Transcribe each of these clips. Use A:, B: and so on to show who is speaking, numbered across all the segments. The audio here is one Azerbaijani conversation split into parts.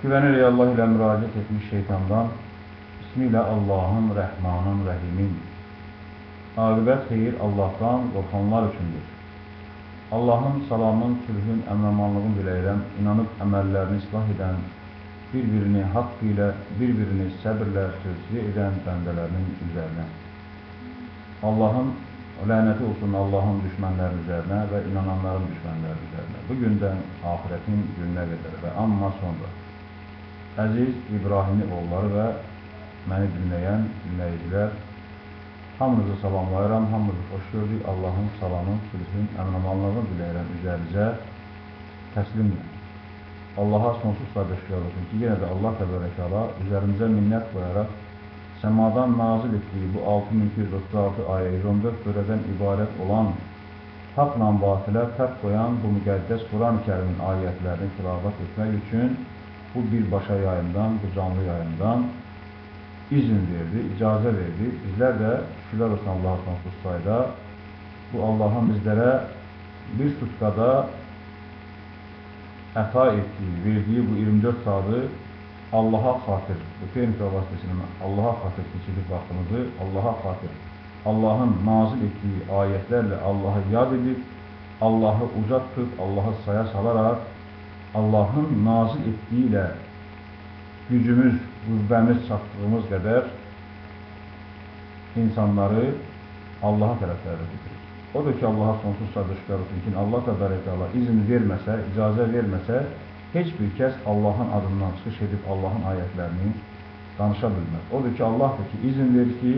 A: Güvenirik Allah ilə müraciət etmiş şeytandan. İsmilə Allahın, Rəhmanın, Rəhimin. Aqibət xeyir Allahdan qorxanlar üçündür. Allahın, salamın, sülhün, əmin-amanlığın diləyirəm, inanıb əməllərini islah edən, bir-birini haqq ilə, bir-birini səbirlə tövsiyə edən bəndələrinin üzərinə. Allahın lənəti olsun Allahın düşmənlərin üzərinə və inananların düşmənlərin üzərinə. Bu gündən ahirətin gününə qədər və amma sonra. Əziz İbrahimli oğulları və məni dinləyən dinləyicilər, hamınızı salamlayıram, hamınızı xoş gördük. Allahın salamın, sülhün, əmin-amanlığını diləyirəm üzərinizə təslimlə. Allaha sonsuz qardaşlar olsun ki, yenə də Allah təbarəkələ üzərimizə minnət qoyaraq səmadan nazil etdiyi bu 6236 ayə 114 bölədən ibarət olan haqla batilə fərq qoyan bu müqəddəs Quran-ı Kərimin ayətlərini tilavat etmək üçün bu birbaşa yayımdan, bu canlı yayımdan izin verdi, icazə verdi. Bizlər də şükürlər olsun Allah'a sonsuz sayda bu Allah'ın bizlərə bir sutqada əta etdiyi, verdiyi bu 24 saatı Allah'a xatir, bu Peyğəmbər vasitəsilə Allah'a xatir keçirib vaxtımızı, Allah'a xatir, Allah'ın nazil etdiyi ayətlərlə Allah'ı yad edib, Allah'ı uca tutub, Allah'ı saya salaraq, Allah'ın nazil etdiyi ilə gücümüz, qüvvəmiz çatdığımız qədər insanları Allah'a tərəflərə tutuyor. Odur ki, Allah'a sonsuz sadışlar olsun ki, Allah təbarəkələ izin verməsə, icazə verməsə, heç bir kəs Allah'ın adından çıxış edib Allah'ın ayətlərini danışa bilməz. Odur ki, Allah da ki, izin verir ki,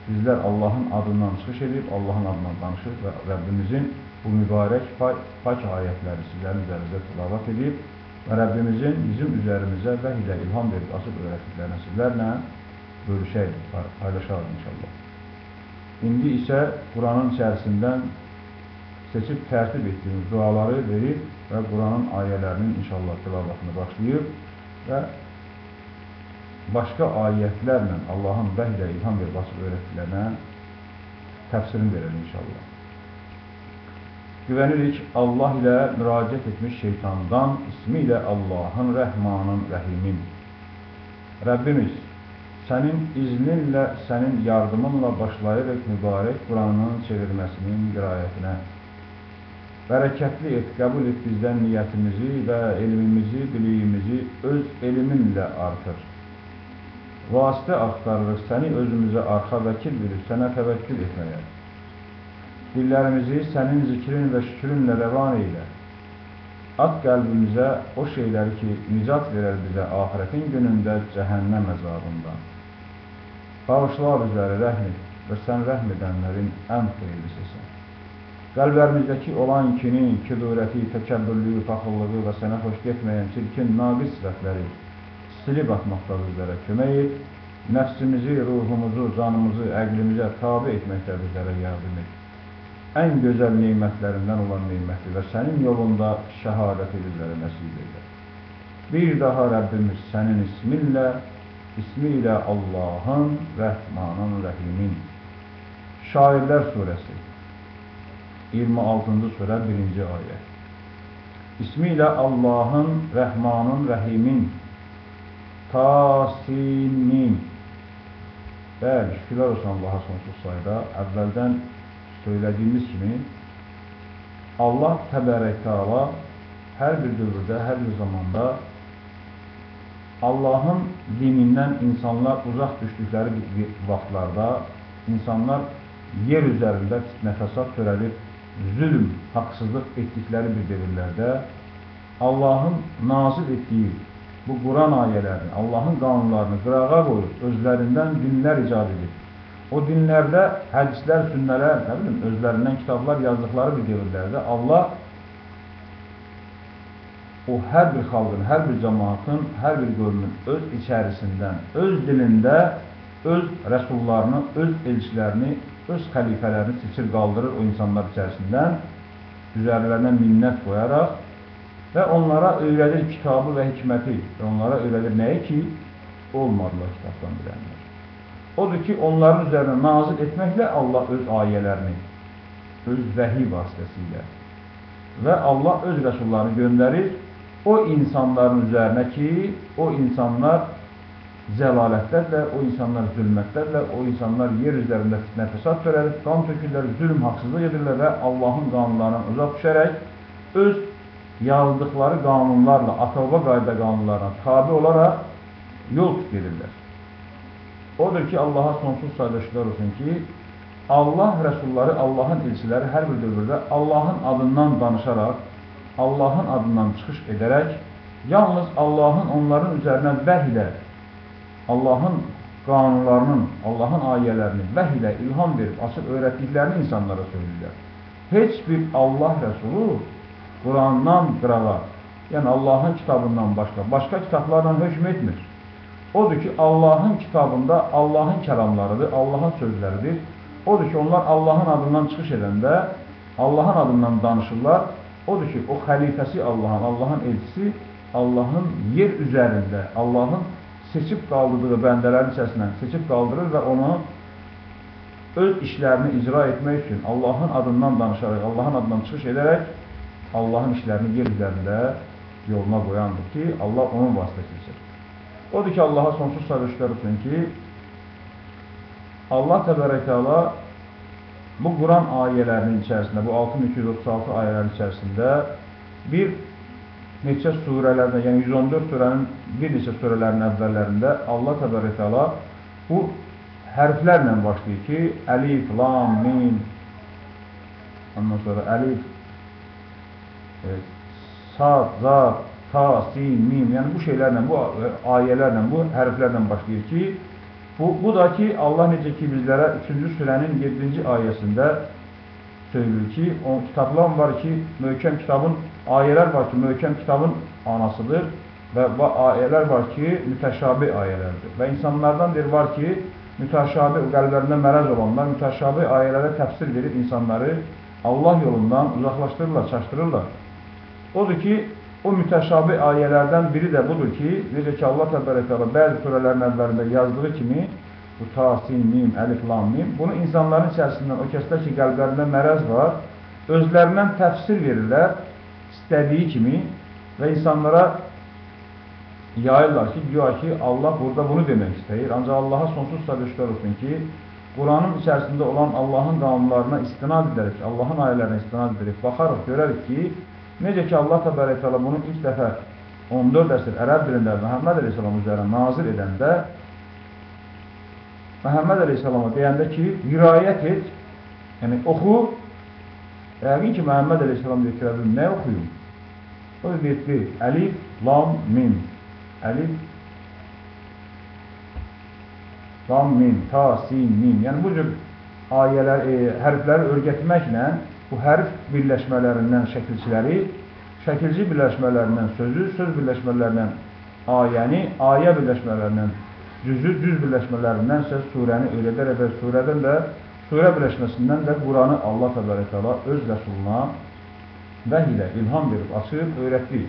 A: bizlər Allah'ın adından çıxış edib, Allah'ın adından danışır və Rəbbimizin bu mübarək pak ayətləri sizlərin üzərinizə tilavat edib və Rəbbimizin bizim üzərimizə vəhy ilə ilham verib asıb öyrətdiklərini sizlərlə bölüşəyik, paylaşarıq inşallah. İndi isə Quranın içərisindən seçib tərtib etdiyimiz duaları verib və Quranın ayələrinin inşallah tilavatını başlayıb və başqa ayətlərlə Allahın vəhy ilə ilham verib asıb öyrətdiklərinə təfsirini verelim inşallah. Güvenirik Allah ilə müraciət etmiş şeytandan, ismi ilə Allahın, Rəhmanın, Rəhimin. Rəbbimiz, sənin izninlə, sənin yardımınla başlayırıq mübarək Quranın çevirməsinin qirayətinə. Bərəkətli et, qəbul et bizdən niyyətimizi və elmimizi, biliyimizi öz elminlə artır. Vasitə axtarırıq səni özümüzə arxa vəkil bilib, sənə təvəkkül etməyə. Dillərimizi sənin zikrin və şükrünlə rəvan eylə. At qəlbimizə o şeyləri ki, nicat verər bizə ahirətin günündə cəhənnəm əzabından. Bağışla bizləri rəhm et və sən rəhm edənlərin ən xeyirlisisən. Qəlblərimizdəki olan kini, küdurəti, təkəbbürlüyü, paxıllığı və sənə xoş getməyən çirkin, naqis sifətləri silib atmaqda bizlərə kömək et. Nəfsimizi, ruhumuzu, canımızı, əqlimizə tabi etməkdə bizlərə yardım et. Ən gözəl neymətlərindən olan neyməti və sənin yolunda şəhadəti bizlərə nəsib edə. Bir daha Rəbbimiz sənin isminlə, ismi ilə Allahın, Rəhmanın, Rəhimin. Şairlər surəsi 26-cı surə 1-ci ayə. İsmi ilə Allahın, Rəhmanın, Rəhimin. Tasimin. Bəli, şükürlər olsun Allah'a sonsuz sayda. Əvvəldən söylədiyimiz kimi Allah təbərək təala hər bir dövrdə, hər bir zamanda Allahın dinindən insanlar uzaq düşdükləri vaxtlarda insanlar yer üzərində fitnə fəsad törədib zülm, haqsızlıq etdikləri bir dövrlərdə Allahın nazil etdiyi bu Quran ayələrini, Allahın qanunlarını qırağa qoyub özlərindən dinlər icad edib. O dinlərdə hədislər, sünnələr, nə bilim, özlərindən kitablar yazdıqları bir dövrlərdə Allah o hər bir xalqın, hər bir cəmaatın, hər bir qövmün öz içərisindən, öz dilində öz rəsullarını, öz elçilərini, öz xəlifələrini seçir qaldırır o insanlar içərisindən üzərlərinə minnət qoyaraq və onlara öyrədir kitabı və hikməti və onlara öyrədir nəyi ki, olmadılar kitabdan bilənlər. Odur ki, onların üzərinə nazil etməklə Allah öz ayələrini, öz vəhiy vasitəsilə və Allah öz rəsullarını göndərir o insanların üzerine ki o insanlar zəlalətlərlə, o insanlar zülmətlərlə, o insanlar yer üzərində fitnə fəsad törədib, qan tökürlər, zülm, haqsızlıq edirlər və Allahın qanunlarından uzaq düşərək öz yazdıqları qanunlarla, ata-baba qayda qanunlarına tabi olaraq yol gedirlər. Odur ki, Allaha sonsuz saydaşlar olsun ki, Allah rəsulları, Allahın elçiləri hər bir dövrdə Allahın adından danışaraq, Allahın adından çıxış edərək, yalnız Allahın onların üzərinə vəhy ilə, Allahın qanunlarının, Allahın ayələrini vəhy ilə ilham verib, açıb öyrətdiklərini insanlara söyləyirlər. Heç bir Allah rəsulu Qurandan qırağa, yəni Allahın kitabından başqa kitablarla hökm etmir. Odur ki, Allahın kitabında Allahın kəlamlarıdır, Allahın sözləridir. Odur ki, onlar Allahın adından çıxış edəndə, Allahın adından danışırlar. Odur ki, o xəlifəsi Allahın elçisi, Allahın yer üzərində, Allahın seçib qaldırdığı bəndələrin içərisindən seçib qaldırır və onu öz işlərini icra etmək üçün Allahın adından danışaraq, Allahın adından çıxış edərək, Allahın işlərini yer üzərində yoluna qoyandır ki, Allah onun vasitəsidir. Odur ki, Allaha sonsuz sərvişlər olsun ki, Allah Təbərəkəala bu Quran ayələrinin içərisində, bu 6236 ayələrin içərisində bir neçə surələrdə, yəni 114 surənin bir neçə surələrin əvvəllərində Allah Təbərəkəala bu hərflərlə başlayır ki, əlif, lam, mim, ondan sonra əlif, sad, zad, ta, sin, mim, yəni bu şeylərlə, bu ayələrlə, bu hərflərlə başlayır ki, bu da ki, Allah necə ki bizlərə 3-cü surənin 7-ci ayəsində söylüyor ki, o kitablar var ki, möhkəm kitabın, ayələr var ki, möhkəm kitabın anasıdır və ayələr var ki, mütəşabih ayələrdir. Və insanlardan bir var ki, mütəşabih, qəlblərində mərəz olanlar, mütəşabih ayələrə təfsir verib insanları Allah yolundan uzaqlaşdırırlar, çaşdırırlar. Odur ki, o mütəşabih ayələrdən biri də budur ki, necə ki Allah Təbərəkəala bəzi surələrin əvvəlində yazdığı kimi, bu ta, sin, mim, əlif, lam, mim, bunu insanların içərisindən, o kəslər ki, qəlblərində mərəz var, özlərindən təfsir verirlər, istədiyi kimi və insanlara yayırlar ki, güya ki, Allah burada bunu demək istəyir. Ancaq Allaha sonsuz sərvişlər olsun ki, Quranın içərisində olan Allahın qanunlarına istinad edərək, Allahın ayələrinə istinad edərək, baxarıq, görərik ki, necə ki Allah Təbərəkəala bunu ilk dəfə 14 əsr ərəb dilində Məhəmməd Əleyhisselam üzərində nazil edəndə, Məhəmməd Əleyhisselama deyəndə ki, hirayət et, yəni oxu, yəqin ki, Məhəmməd Əleyhisselam deyir, nə oxuyum? O da deyir ki, əlif, lam, mim, əlif, lam, mim, ta, sin, mim, yəni bu cür ayələr, hərfləri öyrətməklə bu hərf birləşmələrindən şəkilçiləri, şəkilci birləşmələrindən sözü, söz birləşmələrindən ayəni, ayə birləşmələrindən cüzü, cüz birləşmələrindən isə surəni öyrədərək və surədən də, surə birləşməsindən də Quranı Allah Təbərəkəala öz rəsuluna vəhy ilə ilham verib, açıb, öyrətdi.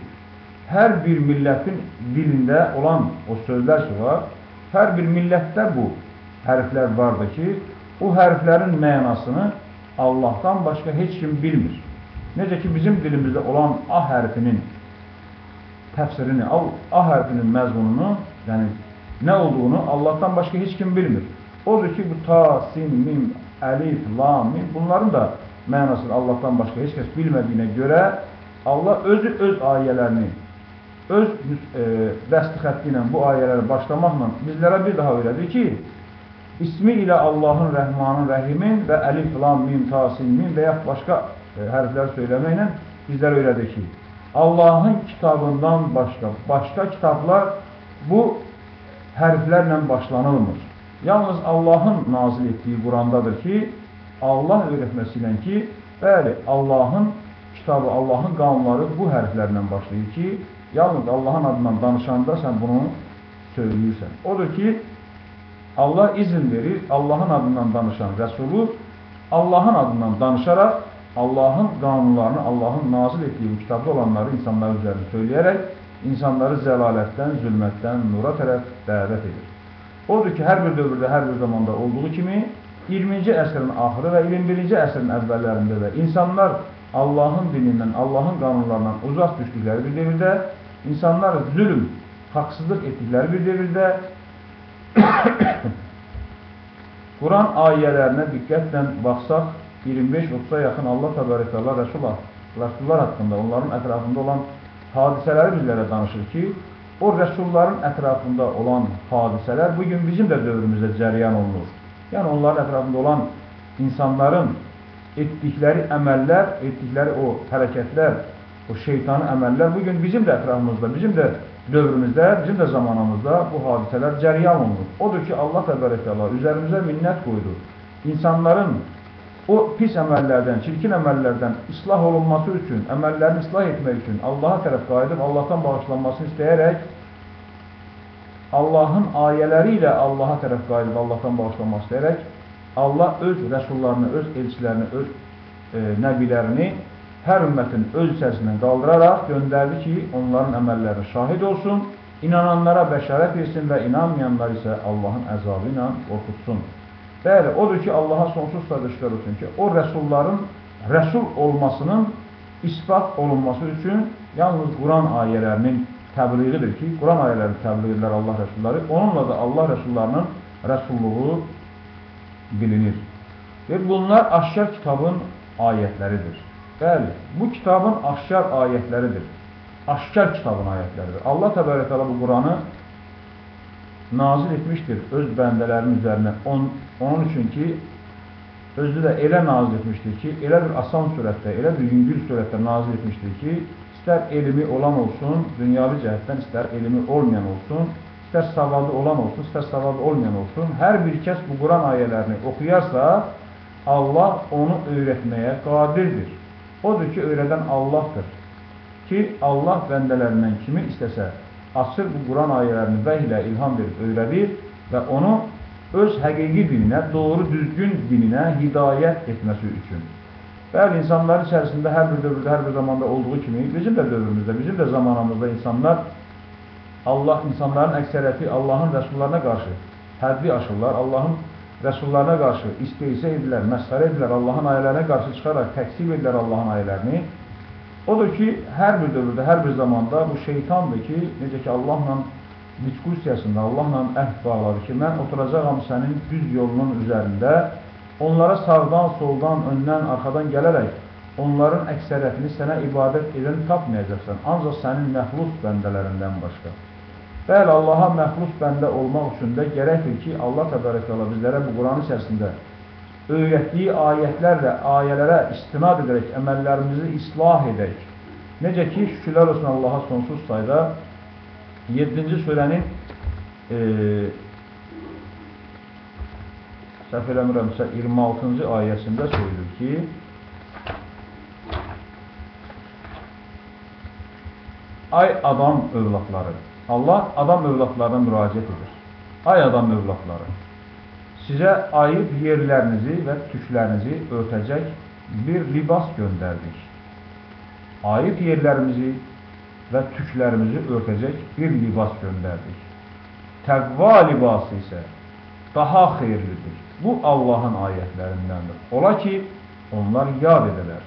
A: Hər bir millətin dilində olan o sözlər ki var, hər bir millətdə bu hərflər vardır ki, o hərflərin mənasını Allahdan başqa heç kim bilmir. Necə ki, bizim dilimizdə olan A hərfinin təfsirini, A hərfinin məzmununu, yəni nə olduğunu Allahdan başqa heç kim bilmir. Odur ki, bu ta, sin, mim, əlif, lam, mim, bunların da mənasını Allahdan başqa heç kəs bilmədiyinə görə Allah özü öz ayələrini, öz dəsti xətti ilə bu ayələri başlamaqla bizlərə bir daha öyrədir ki, İsmi ilə Allahın, Rəhmanın, Rəhimin və əlif, lam, mim, ta, sin, mim və yaxud başqa hərflər söyləməklə bizlərə öyrədir ki, Allahın kitabından başqa kitablar bu hərflərlə başlanılmır. Yalnız Allahın nazil etdiyi Qurandadır ki, Allah öyrətməsi ilə ki, bəli, Allahın kitabı, Allahın qanunları bu hərflərlə başlayır ki, yalnız Allahın adından danışanda sən bunu söyləyirsən. Odur ki, Allah izin verir, Allahın adından danışan Rəsulu, Allahın adından danışaraq, Allahın qanunlarını, Allahın nazil etdiyi bu kitabda olanları insanlar üzərində söyləyərək, insanları zəlalətdən, zülmətdən, nura tərəf dəvət edir. Odur ki, hər bir dövrdə, hər bir zamanda olduğu kimi, 20-ci əsrin axırı və 21-ci əsrin əvvəllərində də insanlar Allahın dinindən, Allahın qanunlarından uzaq düşdükləri bir devirdə İnsanlar zülüm, haksızlık ettikleri bir devirdə Quran ayələrinə diqqətlə baxsaq, 25-30'a yaxın Allah təbarək Allah Rəsullar haqqında, onların ətrafında olan hadisələri bizlərə danışır ki, o Rəsulların ətrafında olan hadisələr bugün bizim də dövrümüzdə cəryan olunur. Yəni onların ətrafında olan insanların etdikləri əməllər, etdikləri o hərəkətlər, o şeytani əməllər bugün bizim də ətrafımızda, bizim də dövrümüzdə, bizim də zamanımızda bu hadisələr cəryan olunur. Odur ki, Allah təbarək Allah üzərimizə minnət qoydu. İnsanların o pis əməllərdən, çirkin əməllərdən islah olunması üçün, əməllərini islah etmək üçün Allaha tərəf qayıdıb, Allahdan bağışlanmasını istəyərək, Allahın ayələri ilə Allaha tərəf qayıdıb, Allahdan bağışlanmasını istəyərək, Allah öz rəsullarını, öz elçilərini, öz nəbilərini hər ümmətin öz içərisindən qaldıraraq göndərdi ki, onların əməlləri şahid olsun, inananlara bəşarət versin və inanmayanlar isə Allahın əzabı ilə qorxutsun. Bəli, odur ki, Allaha sonsuz təşəkkür olsun ki, o rəsulların rəsul olmasının isbat olunması üçün yalnız Quran ayələrinin təbliğidir ki, Quran ayələri təbliğ edirlər Allah rəsulları, onunla da Allah rəsullarının rəsulluğu bilinir. Və bunlar aşkar kitabın ayətləridir. Bəli, bu kitabın aşkar ayətləridir. Aşkar kitabın ayətləridir. Allah təbarək təala bu Quranı nazil etmişdir öz bəndələrin üzərinə. Onun üçün ki, özü də elə nazil etmişdir ki, elə bir asan surətdə, elə bir yüngül surətdə nazil etmişdir ki, istər elmi olan olsun, dünyavi cəhətdən, istər elmi olmayan olsun, istər savadı olan olsun, istər savadı olmayan olsun, hər bir kəs bu Quran ayələrini oxuyarsa, Allah onu öyrətməyə qadirdir. Odur ki, öyrədən Allahdır. Ki, Allah bəndələrindən kimi istəsə, açır bu Quran ayələrini vəhiylə ilham verib öyrədir və onu öz həqiqi dininə, doğru düzgün dininə hidayət etməsi üçün. Bəli, insanların içərisində hər bir dövrdə, hər bir zamanda olduğu kimi, bizim də dövrümüzdə, bizim də zamanımızda insanların əksəriyyəti Allahın rəsullarına qarşı həddi aşırlar, Allahın rəsullarına qarşı istehza edirlər, məsxərə edirlər, Allahın ayələrinə qarşı çıxaraq təksib edirlər Allahın ayələrini. Odur ki, hər bir dövrdə, hər bir zamanda bu şeytandır ki, necə ki Allahla diskusiyasında, Allahla əhd bağladı ki, mən oturacağam sənin düz yolunun üzərində, onlara sağdan, soldan, öndən, arxadan gələrək, onların əksəriyyətini sənə ibadət edəni tapmayacaqsan, ancaq sənin məxlus bəndələrindən başqa. Bəli, Allaha məxlus bəndə olmaq üçün də gərəkdir ki, Allah təbarək Allah bizlərə bu Quran içərisində öyrətdiyi ayətlərlə, ayələrə istinad edərək, əməllərimizi islah edək. Necə ki, şükürlər olsun Allaha sonsuz sayda 7-ci surənin səhv eləmirəmsə 26-cı ayəsində söylür ki, ay adam övladları, Allah adam övladlarına müraciət edir. Ay adam övladları, sizə ayıb yerlərinizi və tüklərinizi örtəcək bir libas göndərdik. Ayıb yerlərimizi və tüklərimizi örtəcək bir libas göndərdik. Təqva libası isə daha xeyirlidir. Bu Allahın ayətlərindəndir. Ola ki, onlar yad edələr.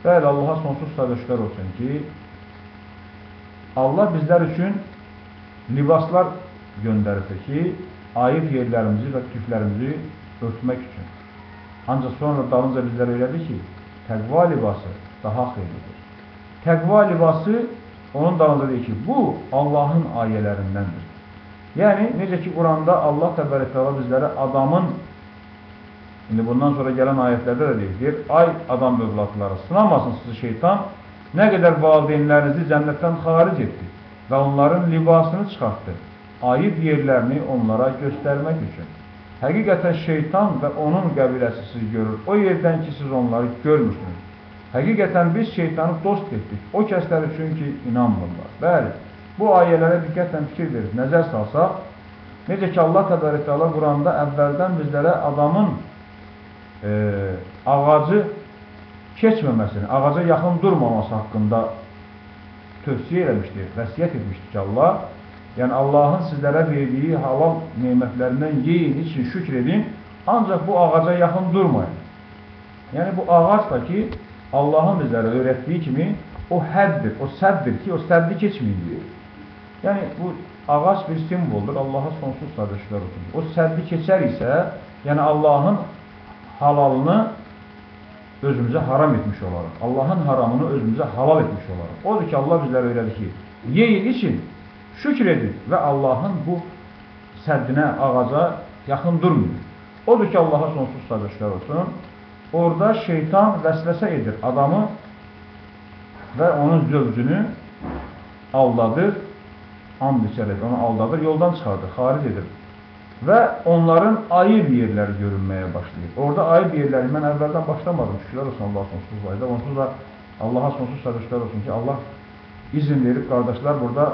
A: Bəli, Allaha sonsuz təşəkkür olsun ki, Allah bizlər üçün libaslar göndərir ki, ayıb yerlərimizi və tüklərimizi örtmək üçün. Ancaq sonra dalınca bizlər öyrədir ki, təqva libası daha xeyirlidir. Təqva libası onun dalınca deyir ki, bu Allahın ayələrindəndir. Yəni, necə ki, Quranda Allah təbarək və təala bizlərə adamın, indi bundan sonra gələn ayətlərdə də deyir, ay adam övladları, sınamasın sizi şeytan, nə qədər valideynlərinizi cənnətdən xaric etdi və onların libasını çıxartdı, ayıb yerlərini onlara göstərmək üçün. Həqiqətən şeytan və onun qəbiləsi sizi görür, o yerdən ki, siz onları görmürsünüz. Həqiqətən biz şeytanı dost etdik, o kəslər üçün ki, inanmırlar. Bəli, bu ayələrə diqqətlə fikir verib, nəzər salsaq, necə ki, Allah təbarək və təala Quranda əvvəldən bizlərə adamın ağacı keçməməsini, ağaca yaxın durmaması haqqında tövsiyə eləmişdir, vəsiyyət etmişdir ki, Allah, yəni Allahın sizlərə verdiyi halal nemətlərindən yeyin, için şükür edin, ancaq bu ağaca yaxın durmayın. Yəni bu ağac da ki, Allahın bizlərə öyrətdiyi kimi o həddir, o sədddir ki, o səddi keçməyin deyir. Yəni, bu ağac bir simvoldur, Allaha sonsuz sadəşlər olsun. O səddi keçər isə, yəni Allahın halalını özümüzə haram etmiş olaraq, Allahın haramını özümüzə halal etmiş olaraq. Odur ki, Allah bizlərə öyrədir ki, yeyin için şükür edin və Allahın bu səddinə, ağaca yaxın durmuyor. Odur ki, Allaha sonsuz sadəşlər olsun. Orada şeytan vəsvəsə edir adamı və onun zövcünü aldadır, and içərək onu aldadır, yoldan çıxardır, xaric edir. Və onların ayıb yerləri görünməyə başlayır. Orada ayıb yerləri mən əvvəldən başlamadım, şükürlər olsun Allah sonsuz ayda. Onsuz da Allaha sonsuz sadəşlər olsun ki, Allah izin verib, qardaşlar, burada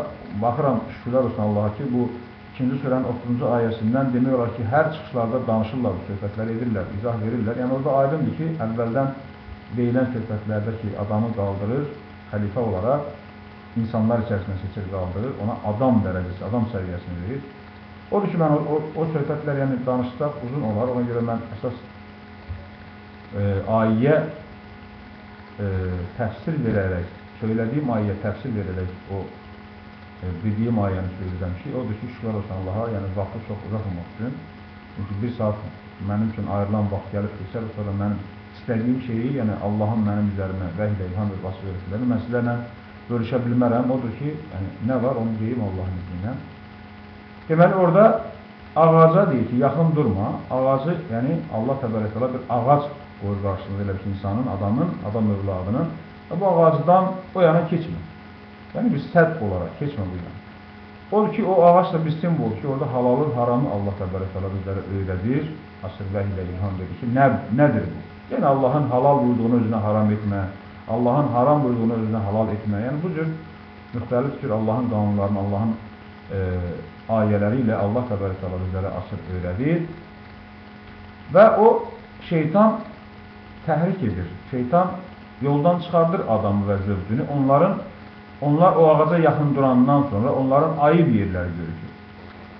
A: baxıram, şükürlər olsun Allaha ki, bu 2-ci surənin 30-cu ayəsindən demək olar ki, hər çıxışlarda danışırlar, söhbətlər edirlər, izah verirlər. Yəni orada aydındır ki, əvvəldən deyilən söhbətlərdə ki, adamı qaldırır, xəlifə olaraq insanlar içərisində seçir, qaldırır, ona adam dərəcəsi, adam səviyyəsini verir. Odur ki, mən o söhbətlər yəni, danışsaq uzun olar, ona görə mən əsas ayəyə təfsir verərək, söylədiyim ayəyə təfsir verərək o dediyim ayəni söyləyirəm ki, odur ki, şükürlər olsun Allaha, yəni vaxtı çox uzatmamaq üçün. Çünki bir saat mənim üçün ayrılan vaxt gəlib keçər, sonra mənim istədiyim şeyi, yəni Allahın mənim üzərimə vəhiylə ilham və vasif öyrətdilərini mən sizlərlə bölüşə bilmərəm. Odur ki, yəni, nə var, onu deyim Allahın izniyle. Deməli, orada ağaca deyir ki, yaxın durma. Ağacı, yəni Allah təbarəkələ bir ağac qoyur qarşılığında elə bir insanın, adamın, adam övladının. Bu ağacdan o yana keçmə. Yəni bir sədd olaraq keçmə bu yana. Odur ki, o ağac da bir simvol ki, orada halalın, haramı Allah təbarəkələ bizlərə öyrədir. Asır vəhiylə ilham verir ki, nədir bu? Yəni Allahın halal buyurduğunu özünə haram etmə, Allahın haram buyurduğunu özünə halal etmə. Yəni bu cür müxtəlif cür Allahın qanunlarını, Allahın ayələri ilə Allah təbarəkələ bizlərə asır öyrədir. Və o şeytan təhrik edir. Şeytan yoldan çıxardır adamı və zövcünü. Onlar o ağaca yaxın durandan sonra onların ayıb yerləri görükür.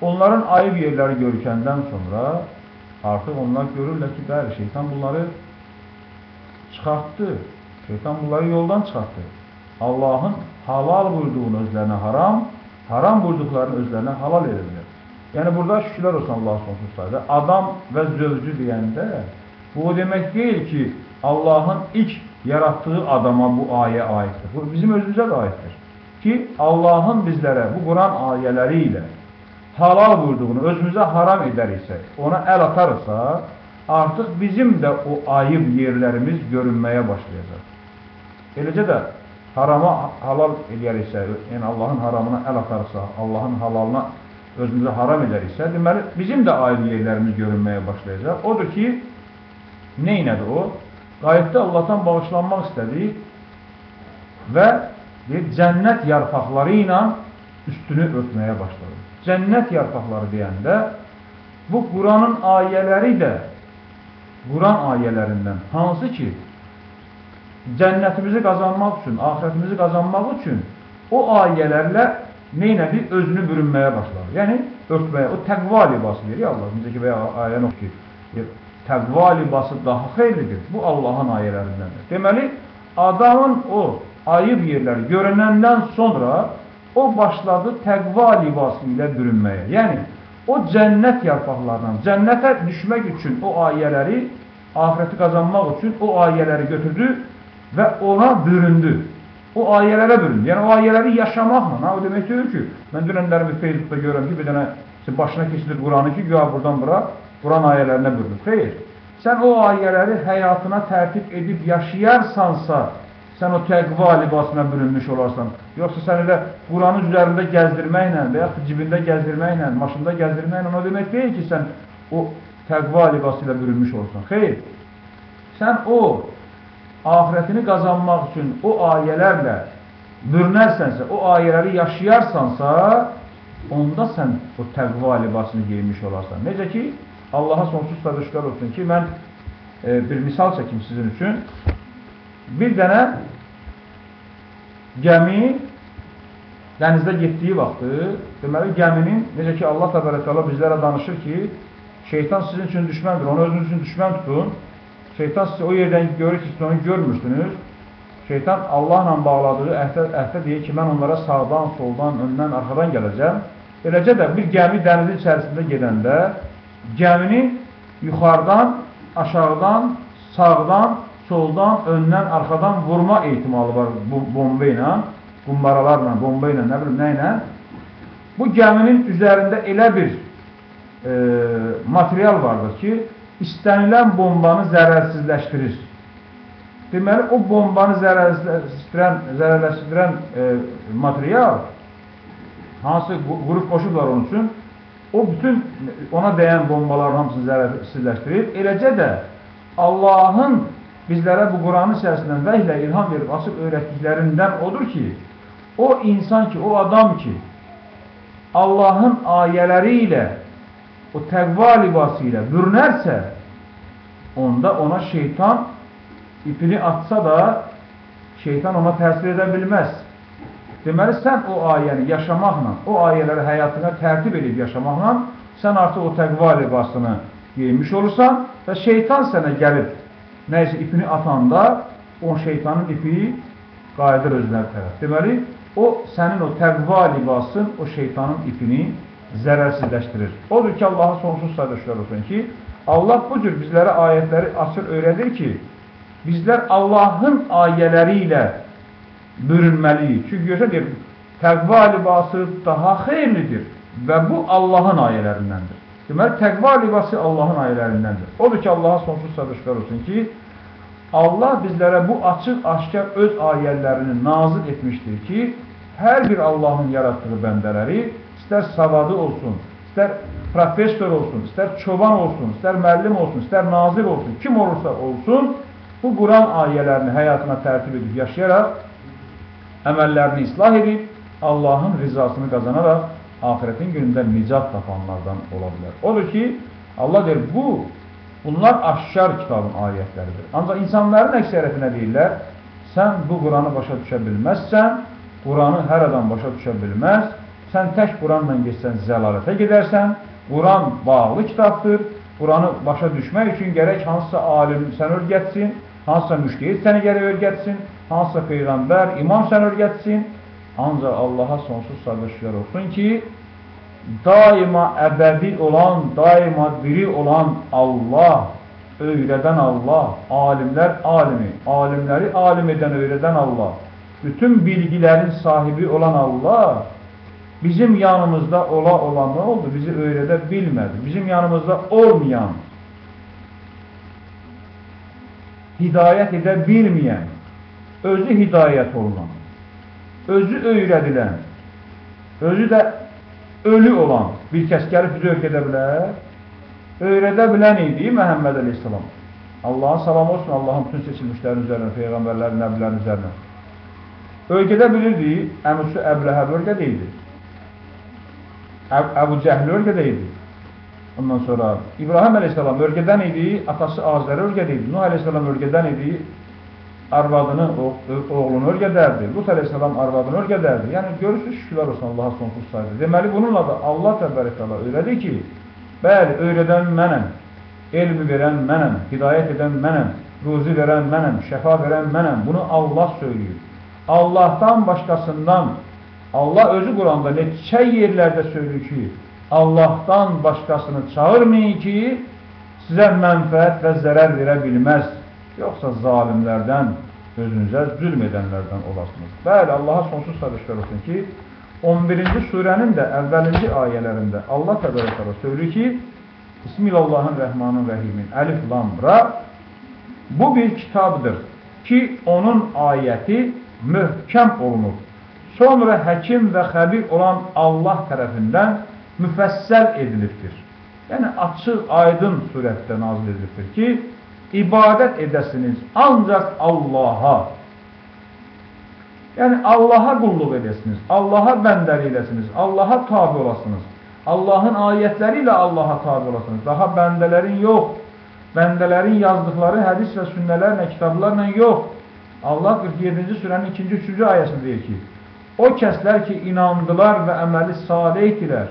A: Onların ayıb yerləri görükəndən sonra artıq onlar görürlər ki, bəli, şeytan bunları çıxartdı. Şeytan bunları yoldan çıxartdı. Allahın halal buyurduğunu özlərinə haram, haram buyurduqlarını özlərinə halal edirlər. Yəni burada şükürlər olsun Allah sonsuz sayıda. Adam və zövcü deyəndə bu o demək deyil ki, Allahın ilk yarattığı adama bu ayə aiddir. Bu bizim özümüzə də aiddir. Ki Allahın bizlərə bu Quran ayələri ilə halal buyurduğunu özümüzə haram edəriksə, ona əl atarsa, artıq bizim də o ayıb yerlərimiz görünməyə başlayacaq. Eləcə də harama halal edəriksə, yəni Allahın haramına əl atarsa, Allahın halalına özümüzə haram edəriksə, deməli bizim də ayıb yerlərimiz görünməyə başlayacaq. Odur ki, neynədir o? Qayıtda Allahdan bağışlanmaq istədik və cənnət yarpaqları ilə üstünü örtməyə başladı. Cənnət yarpaqları deyəndə bu Quranın ayələri də Quran ayələrindən hansı ki cənnətimizi qazanmaq üçün, axirətimizi qazanmaq üçün o ayələrlə neynədir? Özünü bürünməyə başladı. Yəni örtməyə, o təqva libası verir Allah. Necə ki, veya ayəni oxu ki, təqva libası daha xeyirlidir. Bu Allahın ayələrindəndir. Deməli, adamın o ayıb yerləri görünəndən sonra o başladı təqva libası ilə bürünməyə. Yəni, o cənnət yarpaqlarından, cənnətə düşmək üçün o ayələri, ahirəti qazanmaq üçün o ayələri götürdü və ona büründü. O ayələrə büründü. Yəni, o ayələri yaşamaqla, o demək deyir ki, mən dünənləri bir Facebookda görürəm ki, bir dənə başına keçilir Quranı ki, güya buradan bura Quran ayələrinə bürünür. Xeyr, sən o ayələri həyatına tərtib edib yaşayarsansa, sən o təqva libasına bürünmüş olarsan. Yoxsa sən elə Quranı üzərində gəzdirməklə və yaxud cibində gəzdirməklə, maşında gəzdirməklə o demək deyil ki, sən o təqva libası ilə bürünmüş olursan. Xeyr, sən o ahirətini qazanmaq üçün o ayələrlə bürünərsənsə, o ayələri yaşayarsansa, onda sən o təqva libasını geyinmiş olarsan. Necə ki, Allaha sonsuz sadəşlər olsun ki, mən bir misal çəkim sizin üçün. Bir dənə gəmi dənizdə getdiyi vaxtı, deməli gəminin, necə ki Allah təbarəkələ bizlərə danışır ki, şeytan sizin üçün düşməndir, onu özünüz üçün düşmən tutun. Şeytan sizi o yerdən görür ki, siz onu görmürsünüz. Şeytan Allahla bağladığı əhdə deyir ki, mən onlara sağdan, soldan, öndən, arxadan gələcəm. Eləcə də bir gəmi dənizin içərisində gedəndə gəmini yuxarıdan, aşağıdan, sağdan, soldan, öndən, arxadan vurma ehtimalı var bomba ilə, qumbaralarla, bomba ilə, nə bilim, nə ilə. Bu gəminin üzərində elə bir material vardır ki, istənilən bombanı zərərsizləşdirir. Deməli, o bombanı zərərləşdirən material, hansı qrup qoşublar onun üçün, o bütün ona dəyən bombaların hamısını zərərsizləşdirir. Eləcə də Allahın bizlərə bu Quranın içərisindən vəhiylə ilham verib açıb öyrətdiklərindən odur ki, o insan ki, o adam ki, Allahın ayələri ilə, o təqva libası ilə bürünərsə, onda ona şeytan ipini atsa da, şeytan ona təsir edə bilməz. Deməli, sən o ayəni yaşamaqla, o ayələri həyatına tərtib edib yaşamaqla, sən artıq o təqva libasını geymiş olursan və şeytan sənə gəlib, nəysə ipini atanda, o şeytanın ipi qayıdır özləri tərəf. Deməli, o sənin o təqva libasın, o şeytanın ipini zərərsizləşdirir. Odur ki, Allaha sonsuz sadəşlər olsun ki, Allah bu cür bizlərə ayətləri açır, öyrədir ki, bizlər Allahın ayələri ilə bürünməliyik. Çünki görsən, təqva libası daha xeyirlidir və bu Allahın ayələrindəndir. Deməli, təqva libası Allahın ayələrindəndir. Odur ki, Allaha sonsuz sadəşlər olsun ki, Allah bizlərə bu açıq, aşkar öz ayələrini nazil etmişdir ki, hər bir Allahın yaratdığı bəndələri, istər savadı olsun, istər professor olsun, istər çoban olsun, istər müəllim olsun, istər nazir olsun, kim olursa olsun, bu Quran ayələrini həyatına tərtib edib yaşayaraq, əməllərini islah edib, Allahın rizasını qazanaraq, ahirətin günündə nicat tapanlardan ola bilər. Odur ki, Allah deyir, bunlar aşkar kitabın ayətləridir. Ancaq insanların əksəriyyətinə deyirlər, sən bu Quranı başa düşə bilməzsən, Quranı hər adam başa düşə bilməz, sən tək Quranla geçsən zəlalətə gedərsən, Quran bağlı kitabdır, Quranı başa düşmək üçün gərək hansısa alim sən örgətsin, hansısa müştehid səni gərək örgətsin, hansısa peyğəmbər, imam sən örgətsin. Ancaq Allaha sonsuz sadəşlər olsun ki, daima əbədi olan, daima diri olan Allah, öyrədən Allah, alimlər alimi, alimləri alim edən, öyrədən Allah, bütün bilgilərin sahibi olan Allah, bizim yanımızda ola nə oldu? Bizi öyrədə bilmədi. Bizim yanımızda olmayan, hidayət edə bilməyən, özü hidayət olunan, özü öyrədilən, özü də ölü olan bir kəs gəlib bizi öyrədə bilər. Öyrədə bilən idi Məhəmməd Əleyhisselam. Allahın salamı olsun, Allahın bütün seçilmişlərin üzərinə, peyğəmbərlərin, nəbilərin üzərinə. Öyrədə bilirdi, əmisi Əbləhəb öyrədə idi. Əbu Cəhli öyrədə idi. Ondan sonra İbrahim Əleyhisselam öyrədən idi, atası Azərə öyrədə idi. Nuh Əleyhisselam öyrədən idi, arvadını, oğlunu öyrədərdi. Lut Əleyhisselam arvadını öyrədərdi. Yəni, görürsünüz, şükürlər olsun Allaha sonsuz sayıdır. Deməli, bununla da Allah təbərəkələ öyrədi ki, bəli, öyrədən mənəm, elmi verən mənəm, hidayət edən mənəm, ruzi verən mənəm, şəfa verən mənəm. Bunu Allah söylüyor. Allahdan başqasından, Allah özü Quranda neçə yerlərdə söylüyor ki, Allahdan başqasını çağırmayın ki, sizə mənfəət və zərər verə bilməz. Yoxsa zalimlərdən, özünüzə zülm edənlərdən olasınız. Bəli, Allaha sonsuz sadəşlər olsun ki, 11-ci surənin də əvvəlinci ayələrində Allah təbərəkələ söylüyor ki, Bismillahirrahmanirrahim, Əlif Lam Ra, bu bir kitabdır ki, onun ayəti möhkəm olunur. Sonra həkim və xəbir olan Allah tərəfindən müfəssəl edilibdir. Yəni, açıq, aydın surətdə nazil edilibdir ki, ibadət edəsiniz ancaq Allaha. Yəni, Allaha qulluq edəsiniz, Allaha bəndəli edəsiniz, Allaha tabi olasınız. Allahın ayətləri ilə Allaha tabi olasınız. Daha bəndələrin yox, bəndələrin yazdıqları hədis və sünnələrlə, kitablarla yox. Allah 47-ci surənin 2-3-cü ayəsində deyir ki, o kəslər ki, inandılar və əməli salih etdilər,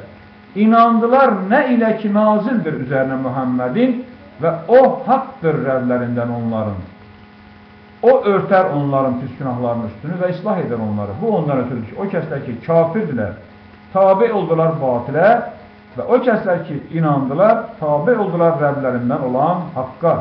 A: inandılar nə ilə ki, nazildir üzərinə Muhammedin və o haqdır Rəblərindən onların. O örtər onların pis günahlarının üstünü və islah edər onları. Bu ondan ötürür ki, o kəslər ki, kafirdirlər, tabi oldular batilə və o kəslər ki, inandılar, tabi oldular Rəblərindən olan haqqa.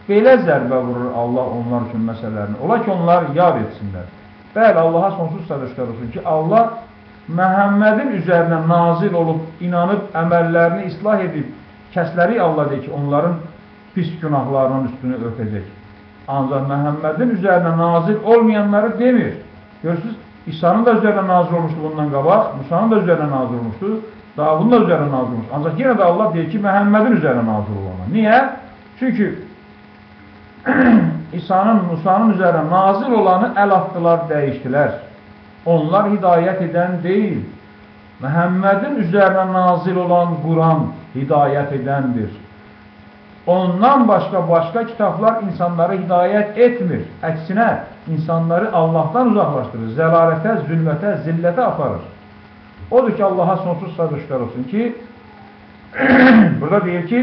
A: Belə zərbə vurur Allah onlar üçün məsələlərini. Ola ki, onlar yad etsinlər. Bəli, Allaha sonsuz sədəşlər olsun ki, Allah Məhəmmədin üzərinə nazil olub, inanıb, əməllərini islah edib, kəsləri Allah deyir ki, onların pis günahlarının üstünü örtəcək. Ancaq Məhəmmədin üzərinə nazil olmayanları demir. Görürsünüz, İsa'nın da üzərinə nazil olmuşdu bundan qabaq, Musa'nın da üzərinə nazil olmuşdu, Davudun da üzərinə nazil olmuşdu. Ancaq yenə də Allah deyir ki, Məhəmmədin üzərinə nazil olanlar. Niyə? Çünki İsa'nın, Musa'nın üzərinə nazil olanı əl atdılar, dəyişdilər. Onlar hidayət edən deyil. Məhəmmədin üzərinə nazil olan Quran hidayət edəndir. Ondan başqa kitablar insanları hidayət etmir. Əksinə, insanları Allahdan uzaqlaşdırır. Zəlalətə, zülmətə, zillətə aparır. Odur ki, Allaha sonsuz sədəşlər olsun ki, burada deyir ki,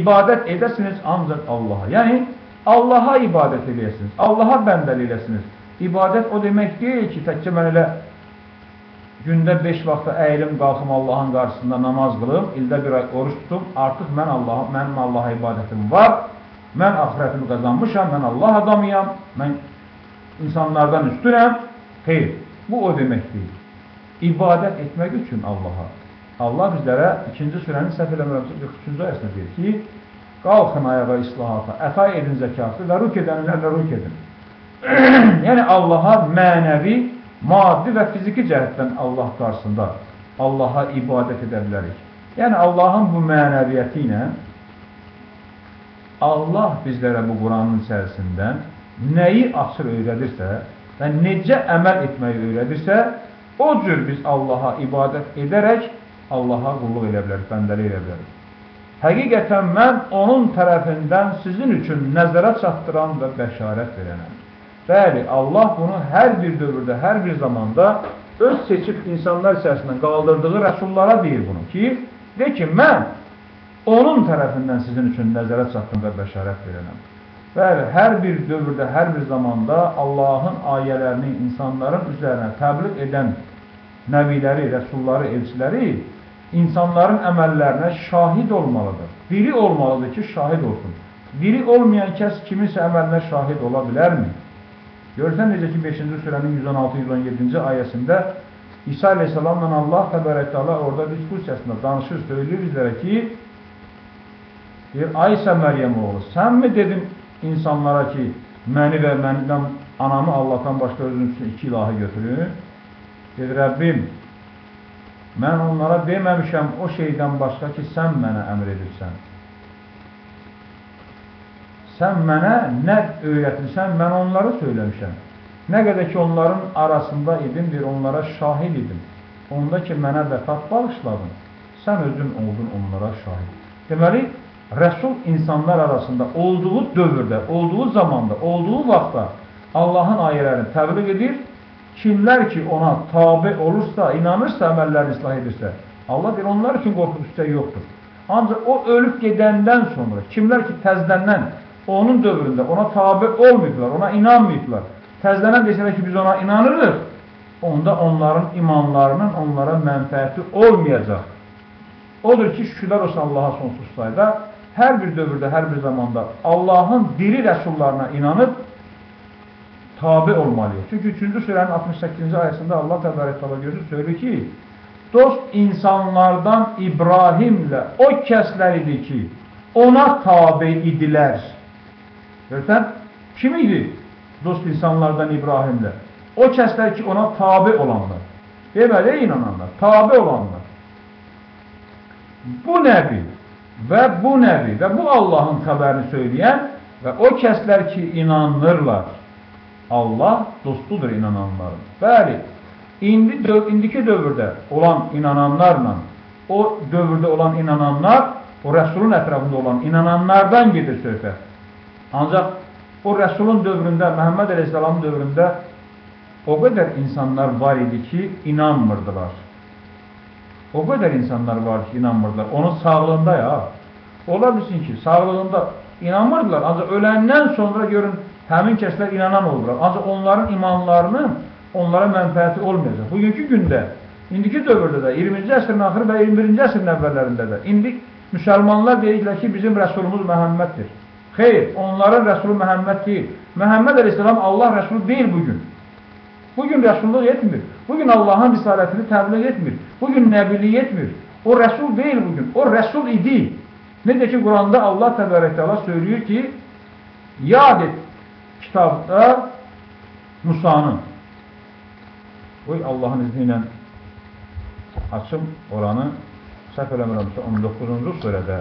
A: ibadət edəsiniz ancaq Allaha. Yəni, Allaha ibadət edəsiniz, Allaha bəndəli edəsiniz. İbadət o demək deyil ki, təkcə mən elə gündə 5 vaxta əyilim, qalxım Allahın qarşısında namaz qılım, ildə bir ay oruç tutum, artıq mənim Allaha ibadətim var, mən axirətimi qazanmışam, mən Allah adamıyam, mən insanlardan üstünəm. Xeyr, bu o demək deyil. İbadət etmək üçün Allaha. Allah bizlərə 2-ci surənin səhv eləmirəmsə 43-cü ayəsində deyir ki, qalxın ayağa islahata, əta edin zəkatı və rük edənlərlə rük edin. Yəni Allaha mənəvi, maddi və fiziki cəhətdən Allah qarşısında Allaha ibadət edə bilərik. Yəni Allahın bu mənəviyyəti ilə Allah bizlərə bu Quranın içərisindən nəyi açır öyrədirsə və necə əməl etməyi öyrədirsə, o cür biz Allaha ibadət edərək Allaha qulluq edə bilərik, bəndəli edə bilərik. Həqiqətən mən onun tərəfindən sizin üçün nəzərə çatdıran və bəşarət verənəm. Bəli, Allah bunu hər bir dövrdə, hər bir zamanda öz seçib insanlar içərisindən qaldırdığı rəsullara deyir bunu ki, de ki, mən onun tərəfindən sizin üçün nəzərə çatdım və bəşarət verənəm. Bəli, hər bir dövrdə, hər bir zamanda Allahın ayələrini insanların üzərinə təbliğ edən nəbiləri, rəsulları, elçiləri insanların əməllərinə şahid olmalıdır. Biri olmalıdır ki, şahid olsun. Biri olmayan kəs kiminsə əməlinə şahid ola bilərmi? Görürsən necə ki 5-ci surənin 116-117-ci ayəsində İsa aleyhissalamla Allah təbarək təala orada diskusiyasında danışır, söylüyor bizlərə ki, ay İsa Məryəm oğlu, sən mi dedin insanlara ki, məni və məndən anamı Allahdan başqa özün üçün 2 ilahı götürün? Dedi, Rəbbim, mən onlara deməmişəm o şeydən başqa ki, sən mənə əmr edirsən. Sən mənə nə öyrətirsən, mən onları söyləmişəm. Nə qədər ki, onların arasında idim, bir onlara şahid idim. Onda ki, mənə vəfat bağışladın, sən özün oldun onlara şahid. Deməli, Rəsul insanlar arasında olduğu dövrdə, olduğu zamanda, olduğu vaxtda Allahın ayələrini təbliğ edir. Kimlər ki, ona tabi olursa, inanırsa, əməllərini islah edirsə, Allah deyir, onlar üçün qorxub üstə yoxdur. Ancaq o ölüb gedəndən sonra, kimlər ki, təzdəndən onun dövründə ona tabi olmayıblar, ona inanmayıblar. Təzlənən desələr ki, biz ona inanırıq, onda onların imanlarının onlara mənfəəti olmayacaq. Odur ki, şükürlər olsun Allaha sonsuz sayda, hər bir dövrdə, hər bir zamanda Allahın diri rəsullarına inanıb tabi olmalıyıq. Çünki 3-cü surənin 68-ci ayəsində Allah təbarək təala gözü söylüyor ki, dost insanlardan İbrahimlə o kəslər idi ki, ona tabi idilər. Görürsən, kim idi dost insanlardan İbrahimlə? O kəslər ki, ona tabi olanlar. Deməli, inananlar, tabi olanlar. Bu nəbi və bu nəbi və bu Allahın xəbərini söyləyən və o kəslər ki, inanırlar. Allah dostudur inananların. Bəli, indiki dövrdə olan inananlarla, o dövrdə olan inananlar, o Rəsulun ətrafında olan inananlardan gedir söhbət. Ancaq o Rəsulun dövründə, Məhəmməd Əleyhisselamın dövründə o qədər insanlar var idi ki, inanmırdılar. O qədər insanlar var ki, inanmırdılar. Onun sağlığında ya, ola bilsin ki, sağlığında inanmırdılar. Ancaq öləndən sonra görün, həmin kəslər inanan olurlar. Ancaq onların imanlarının onlara mənfəəti olmayacaq. Bugünkü gündə, indiki dövrdə də, 20-ci əsrin axırı və 21-ci əsrin əvvəllərində də, indi müsəlmanlar deyirlər ki, bizim Rəsulumuz Məhəmməddir. Xeyr, onların Rəsulu Məhəmməd deyil. Məhəmməd əleyhissalam Allah Rəsulu deyil bugün. Bugün Rəsulluq etmir. Bugün Allahın risalətini təbliğ etmir. Bugün nəbilik etmir. O Rəsul deyil bugün. O Rəsul idi. Necə ki, Quranda Allah təbarək təala söylüyor ki, yad et kitabda Musanın. Qoy Allahın izni ilə açım oranı, səhv eləmirəmsə 19-cu surədə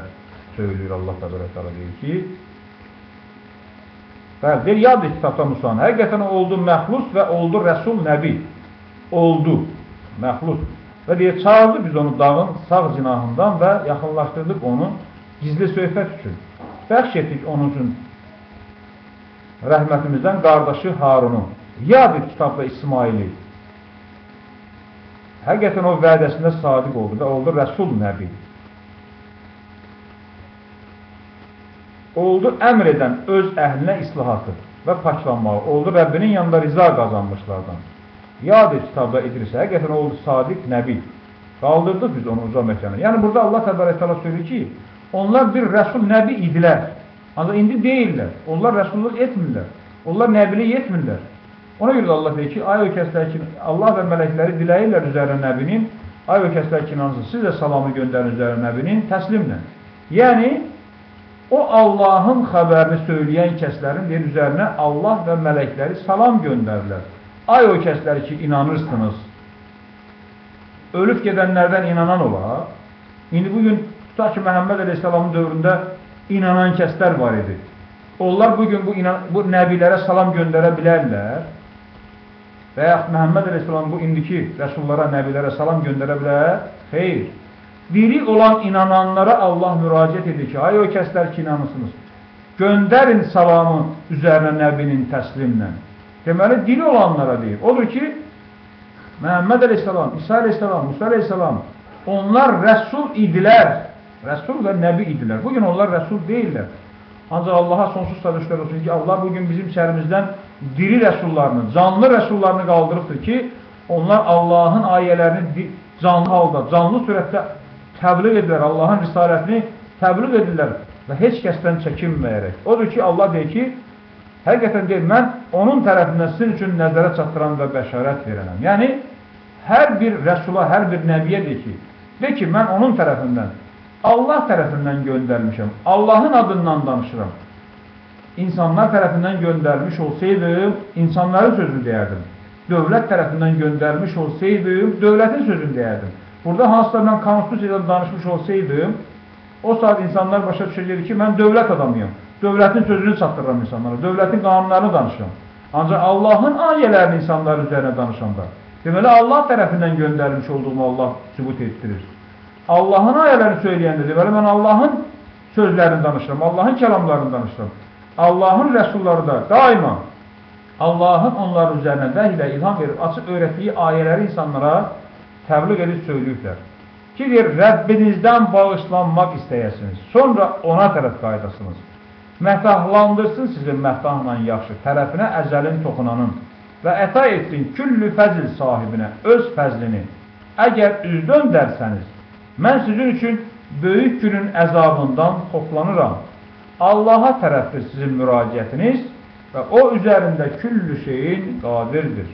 A: söylüyor Allah təbarək təala deyir ki, bəli, deyir, yad et kitabda Musanın. Həqiqətən oldu məxlus və oldu Rəsul Nəbi. Oldu məxlus. Və deyir, çağırdı biz onu dağın sağ cinahından və yaxınlaşdırdık onu gizli söhbət üçün. Bəxş etdik onun üçün rəhmətimizdən qardaşı Harunu. Yad et kitabda İsmaili. Həqiqətən o vədəsində sadiq oldu və oldu Rəsul Nəbi. Oldu əmr edən öz əhlinə islahatı və paklanmağı. Oldu Rəbbinin yanında riza qazanmışlardan. Yad et kitabda İdrisə. Həqiqətən oldu sadiq Nəbi. Qaldırdıq biz onu uca məkana. Yəni burada Allah təbarək təala söylüyor ki, onlar bir Rəsul Nəbi idilər. Ancaq indi deyirlər. Onlar Rəsulluq etmirlər. Onlar Nəbilik etmirlər. Ona görə də Allah deyir ki, ay o kəslər ki, Allah və mələkləri diləyirlər üzərinə Nəbinin, ay o kəslər ki, inansın, siz də salamı göndərin üzərinə Nəbinin təslimlə. Yəni, o Allahın xəbərini söyləyən kəslərin deyir, üzərinə Allah və mələkləri salam göndərirlər. Ay o kəslər ki, inanırsınız. Ölüb gedənlərdən inanan olar. İndi bugün tutaq ki, Məhəmməd əleyhissalamın dövründə inanan kəslər var idi. Onlar bugün bu nəbilərə salam göndərə bilərlər. Və yaxud Məhəmməd əleyhissalam bu indiki rəsullara, nəbilərə salam göndərə bilər? Xeyr. Diri olan inananlara Allah müraciət edir ki, ay o kəslər ki, inanırsınız. Göndərin salamı üzərinə nəbinin təslimlə. Deməli, diri olanlara deyir. Odur ki, Məhəmməd əleyhissalam, İsa əleyhissalam, Musa əleyhissalam, onlar rəsul idilər. Rəsul və nəbi idilər. Bugün onlar rəsul deyirlər. Ancaq Allaha sonsuz sədəşlər olsun ki, Allah bugün bizim şəhərimizdən diri rəsullarını, canlı rəsullarını qaldırıbdır ki, onlar Allahın ayələrini canlı halda, canlı surətdə təbliğ edirlər, Allahın risalətini təbliğ edirlər və heç kəsdən çəkinməyərək. Odur ki, Allah deyir ki, həqiqətən deyir, mən onun tərəfindən sizin üçün nəzərə çatdıran və bəşarət verənəm. Yəni, hər bir rəsula, hər bir nəbiyə deyir ki, mən onun tərəfindən, Allah tərəfindən göndərmişəm, Allahın adından danışıram. İnsanlar tərəfindən göndərmiş olsaydım, insanların sözünü deyərdim. Dövlət tərəfindən göndərmiş olsaydım, dövlətin sözünü deyərdim. Burada hansılar mən konstitusiyadan danışmış olsaydım, o saat insanlar başa düşəcəkdir ki, mən dövlət adamıyam. Dövlətin sözünü çatdırıram insanlara, dövlətin qanunlarını danışıram. Ancaq Allahın ayələrini insanlar üzərinə danışanda, deməli Allah tərəfindən göndərmiş olduğumu Allah sübut etdirir. Allahın ayələrini söyləyəndə, deməli mən Allahın sözlərini danışıram, Allahın kəlamlarını danışıram. Allahın rəsulları da daima Allahın onların üzərinə vəhy ilə ilham verib, açıq öyrətdiyi ayələri insanlara təbliğ edib söyləyiblər. Ki, deyir, Rəbbinizdən bağışlanmaq istəyəsiniz, sonra ona tərəf qaydasınız. Məhtahlandırsın sizin məhtahla yaxşı, tərəfinə əzəlin toxunanın və əta etsin küllü fəzil sahibinə öz fəzlini. Əgər üz döndərsəniz, mən sizin üçün böyük günün əzabından xoflanıram. Allaha tərəfdir sizin müraciətiniz və o üzərində küllü şeyin qadirdir,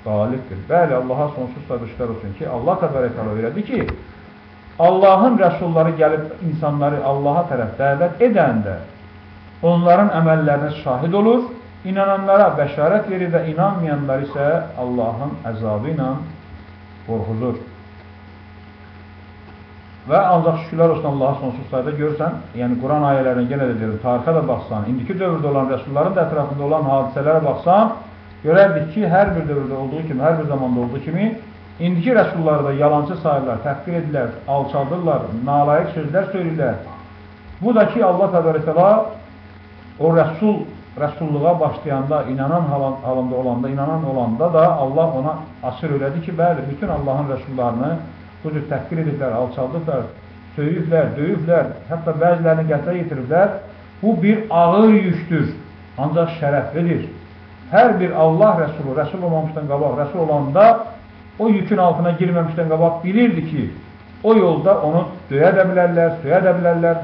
A: qalibdir. Bəli, Allaha sonsuz sədəşlər olsun ki, Allah təbarək təala öyrədi ki, Allahın rəsulları gəlib insanları Allaha tərəf dəvət edəndə onların əməllərinə şahid olur, inananlara bəşarət verir və inanmayanlar isə Allahın əzabı ilə qorxuzur. Və ancaq şükürlər olsun Allaha sonsuz sayda görürsən, yəni Quran ayələrinə yenə də deyirəm, tarixə də baxsan, indiki dövrdə olan rəsulların da ətrafında olan hadisələrə baxsan, görərdik ki, hər bir dövrdə olduğu kimi, hər bir zamanda olduğu kimi, indiki rəsulları da yalancı sayırlar, təhqir edirlər, alçaldırlar, nalayiq sözlər söylürlər. Bu da ki, Allah təbarək təala o rəsulluğa başlayanda, inanan halında olanda, inanan olanda da Allah ona açır öyrədi ki, bəli, bütün Allahın rəsullarını bu cür təhqir ediblər, alçaldıblar, söyüblər, döyüblər, hətta bəzilərini qətlə yetiriblər. Bu bir ağır yükdür. ancaq şərəflidir. Hər bir Allah Rəsulu, Rəsul olmamışdan qabaq, Rəsul olanda o yükün altına girməmişdən qabaq bilirdi ki, o yolda onu döyə də bilərlər, söyə də bilərlər,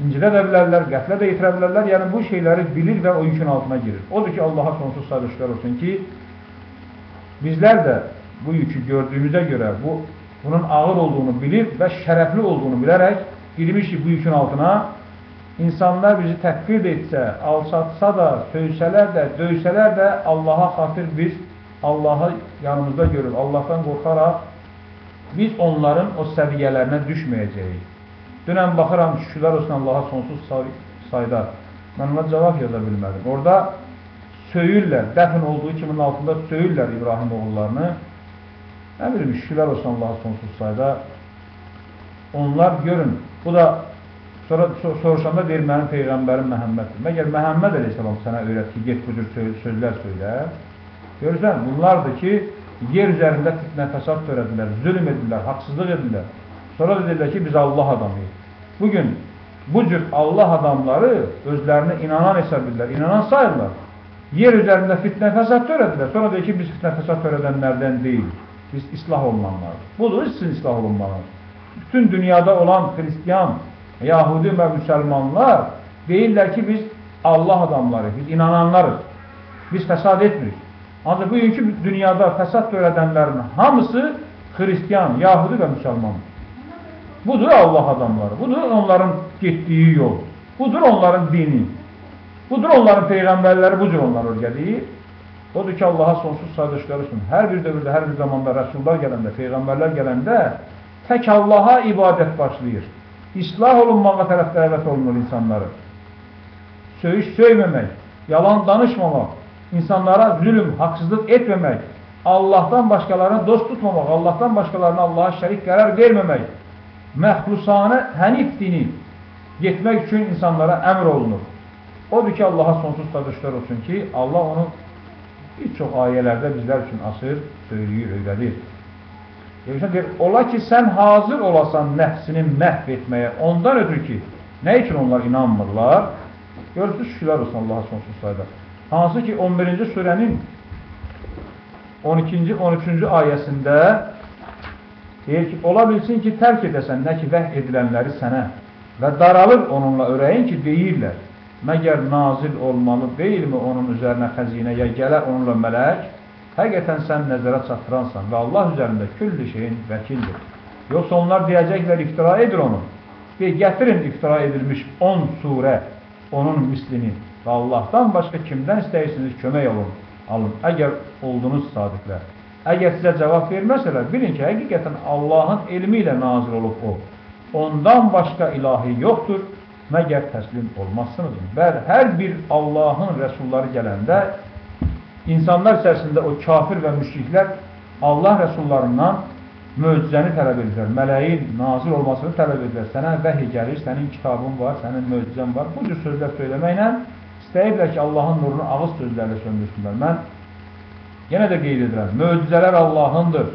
A: incidə də bilərlər, qətlə də yetirə bilərlər. Yəni bu şeyləri bilir və o yükün altına girir. Odur ki, Allaha sonsuz sayılışlar olsun ki, bizlər də bu yükü gördüyümüzə görə bunun ağır olduğunu bilir və şərəfli olduğunu bilərək girmişik bu yükün altına. İnsanlar bizi təhqir də etsə, alçatsa da, söysələr də, döysələr də Allaha xatir biz Allahı yanımızda görür, Allahdan qorxaraq biz onların o səviyyələrinə düşməyəcəyik. Dünən baxıram, şükürlər olsun Allaha sonsuz sayda. Mən ona cavab yaza bilmədim. Orada söyürlər, dəfn olduğu kimin altında söyürlər İbrahim oğullarını. Nə bilim, şükürlər olsun Allaha sonsuz sayda. Onlar görün, bu da sonra soruşanda deyir, mənim Peyğəmbərim Məhəmməddir. Məgər Məhəmməd əleyhissalam sənə öyrət ki, get bu cür sözlər söylə. Görürsən, bunlardır ki, yer üzərində fitnə fəsad törədilər, zülm edirlər, haqsızlıq edirlər. Sonra da deyirlər ki, biz Allah adamıyıq. Bugün bu cür Allah adamları özlərini inanan hesab edirlər, inanan sayırlar. Yer üzərində fitnə fəsad törədilər. Sonra deyir ki, biz fitnə fəsad törədənlərdən deyilik. Biz islah olunanlardır. Budur, sizin islah olunmanız. Bütün dünyada olan Hristiyan, Yahudi və müsəlmanlar deyirlər ki, biz Allah adamlarıyıq, biz inananlarız. Biz fəsad etmirik. Ancaq bugünkü dünyada fəsad törədənlərin hamısı Hristiyan, Yahudi və müsəlmandır. Budur Allah adamları, budur onların getdiyi yol, budur onların dini, budur onların peyğəmbərləri, bu cür onlar öyrədir. Odur ki, Allaha sonsuz sayılışlar olsun. Hər bir dövrdə, hər bir zamanda rəsullar gələndə, peyğəmbərlər gələndə tək Allaha ibadət başlayır. İslah olunmağa tərəf dəvət olunur insanları. Söyüş söyməmək, yalan danışmamaq, insanlara zülüm, haqsızlıq etməmək, Allahdan başqalarına dost tutmamaq, Allahdan başqalarına Allaha şərik qərar verməmək, məxlusanə hənif dini getmək üçün insanlara əmr olunur. Odur ki, Allaha sonsuz sayılışlar olsun ki, Allah onu bir çox ayələrdə bizlər üçün asır, söyləyir, öyrədir. Deyir, ola ki, sən hazır olasan nəfsini məhv etməyə, ondan ötürü ki, nə üçün onlar inanmırlar? Görürsünüz, şükürlər olsun Allaha sonsuz sayıda. Hansı ki, 11-ci surənin 12-ci, 13-cü ayəsində deyir ki, ola bilsin ki, tərk edəsən nə ki, vəh edilənləri sənə və daralır onunla ürəyin ki, deyirlər, məgər nazil olmalı deyilmi onun üzərinə xəzinə, ya gələ onunla mələk, həqiqətən sən nəzərə çatdıransan və Allah üzərində külli şeyin vəkildir. Yoxsa onlar deyəcəklər, iftira edir onu. Gətirin iftira edilmiş 10 surə, onun mislini və Allahdan başqa kimdən istəyirsiniz kömək alın, əgər oldunuz sadiqlər. Əgər sizə cavab verməsələr, bilin ki, həqiqətən Allahın elmi ilə nazil olub o. Ondan başqa ilahi yoxdur, məgər təslim olmazsınız. Bəli, hər bir Allahın rəsulları gələndə, insanlar içərisində o kafir və müşriklər Allah rəsullarından möcüzəni tələb edirlər, mələyin nazil olmasını tələb edirlər. Sənə vəhiy gəlir, sənin kitabın var, sənin möcüzən var. Bu cür sözlər söyləməklə istəyirlər ki, Allahın nurunu ağız sözlərlə söndürsünlər. Mən yenə də qeyd edirəm, möcüzələr Allahındır.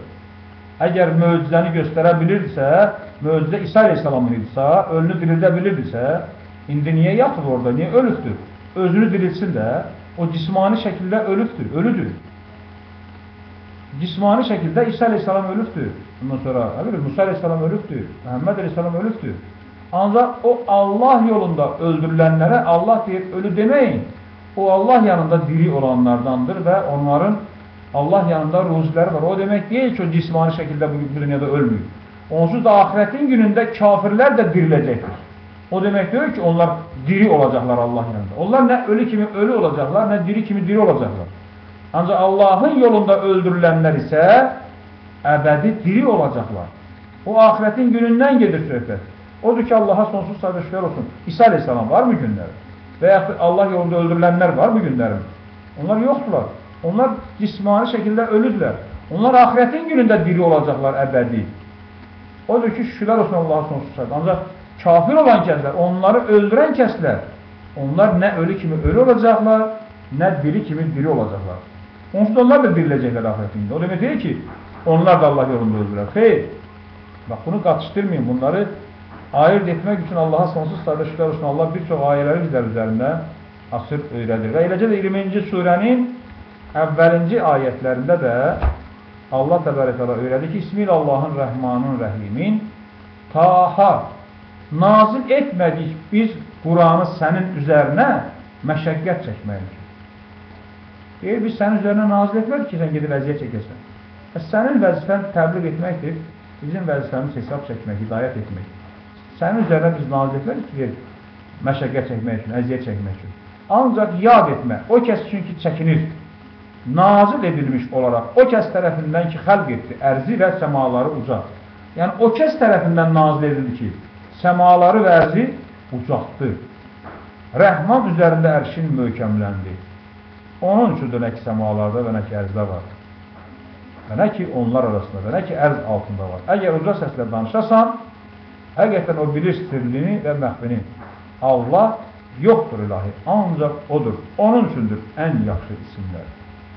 A: Əgər möcüzəni göstərə bilirsə, möcüzə İsa Aleyhisselamın idisə, ölünü dirildə bilirdirsə, indi niyə yatıb orada, niyə ölübdür? Özünü dirilsin də, o cismani şəkildə ölüdür. Cismani şəkildə İsa Aleyhisselam ölübdür. Bundan sonra Musa Aleyhisselam ölübdür, Məhəmməd Aleyhisselam ölübdür. Ancaq o Allah yolunda öldürülənlərə Allah deyir, ölü deməyin. O Allah yanında diri olanlardandır və onların Allah yanında ruziləri var. O demək deyil ki, o cismani şəkildə bu dünyada ölmür. Onsuz da ahirətin günündə kafirlər də diriləcəkdir. O demək deyil ki, onlar diri olacaqlar Allah yanında. Onlar nə ölü kimi ölü olacaqlar, nə diri kimi diri olacaqlar. Ancaq Allahın yolunda öldürülənlər isə əbədi diri olacaqlar. O ahirətin günündən gedir söhbət. Odur ki, Allaha sonsuz sayılışlar olsun. İsa Aleyhisselam var mı günləri? Və ya Allah yolunda öldürülənlər var mı günlərim? Onlar yoxdurlar. Onlar cismani şəkildə ölüdülər. Onlar ahirətin günündə diri olacaqlar əbədi. Odur ki, şükürlər olsun Allaha sonsuz sayılışlar. Ancaq kafir olan kəslər, onları öldürən kəslər, onlar nə ölü kimi ölü olacaqlar, nə diri kimi diri olacaqlar. Onsuz da onlar da diriləcəklər ahirətin günündə. O demək deyir ki, onlar da Allah yolunda öldürər. Xeyr, bax bunu qatışdırmayın, bunları ayırt etmək üçün Allaha sonsuz sayılışlar olsun. Allah bir çox ayələri bizlər üzərində asır öyrədir. Və eləcə də 20-ci surənin əvvəlinci ayətlərində də Allah təbarək və təala öyrədir ki, İsmi Allahın Rəhmanın Rəhimin Taha nazil etmədik biz Quranı sənin üzərinə məşəqqət çəkməyik. Deyir, biz sənin üzərinə nazil etmədik ki, sən gedib əziyyət çəkəsən. Sənin vəzifən təbliğ etməkdir, bizim vəzifəmiz hesab çəkmək, hidayət etmək. Sənin üzərinə biz nazil etmədik ki, məşəqqət çəkmək üçün, əziyyət çəkmək üçün. Ancaq yad etmə, o kəs üçün ki, çəkinir, nazil edilmiş olaraq, o kəs tərəfindən ki, xəlq etdi, ərzi və səmaları uca. Yəni, o kəs tərəfindən nazil edildi ki, səmaları və ərzi ucaqdır. Rəhman üzərində ərşin möhkəmləndi. Onun üçündür nə ki, səmalarda və nə ki, ərzdə var. Və nə ki, onlar arasında və nə ki, ərz altında var. Əgər uca səslə danışasan, həqiqətən o bilir sirlini və məxfini. Allah yoxdur ilahi, ancaq odur. Onun üçündür ən yaxşı isimlər.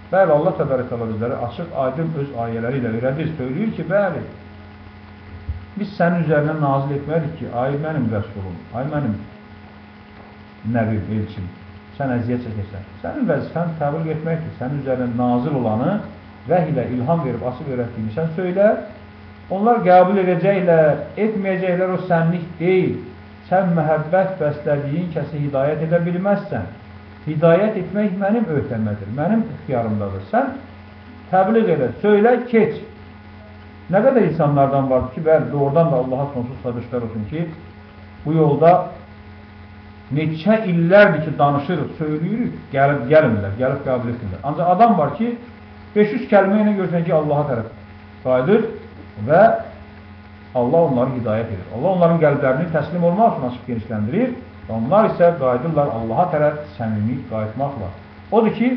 A: Bəli, Allah təbarək və bizləri açıq, aydın öz ayələri ilə öyrədir, söyləyir ki, bəli, biz sənin üzərinə nazil etmədik ki, ay mənim rəsulum, ay mənim nəbim, elçim, sən əziyyət çəkəsən. Sənin vəzifən təbliğ etməkdir, sənin üzərinə nazil olanı vəhy ilə ilham verib, asıb öyrətdiyini sən söylə, onlar qəbul edəcəklər, etməyəcəklər, o sənlik deyil. Sən məhəbbət bəslədiyin kəsi hidayət edə bilməzsən. Hidayət etmək mənim öhdəmədir, mənim ixtiyarımdadır. Sən təbliğ elə, söylə, keç. Nə qədər insanlardan vardır ki, bəli, doğrudan da Allaha sonsuz sadışlar olsun ki, bu yolda neçə illərdir ki, danışırıq, söyləyirik, gəlmirlər, gəlib qəbul etmirlər. Ancaq adam var ki, 500 kəlmə ilə görsən ki, Allaha tərəf qayıdır və Allah onları hidayət edir. Allah onların qəlblərini təslim olmaq üçün açıq genişləndirir. Onlar isə qayıdırlar Allaha tərəf səmimi qayıtmaqla. Odur ki,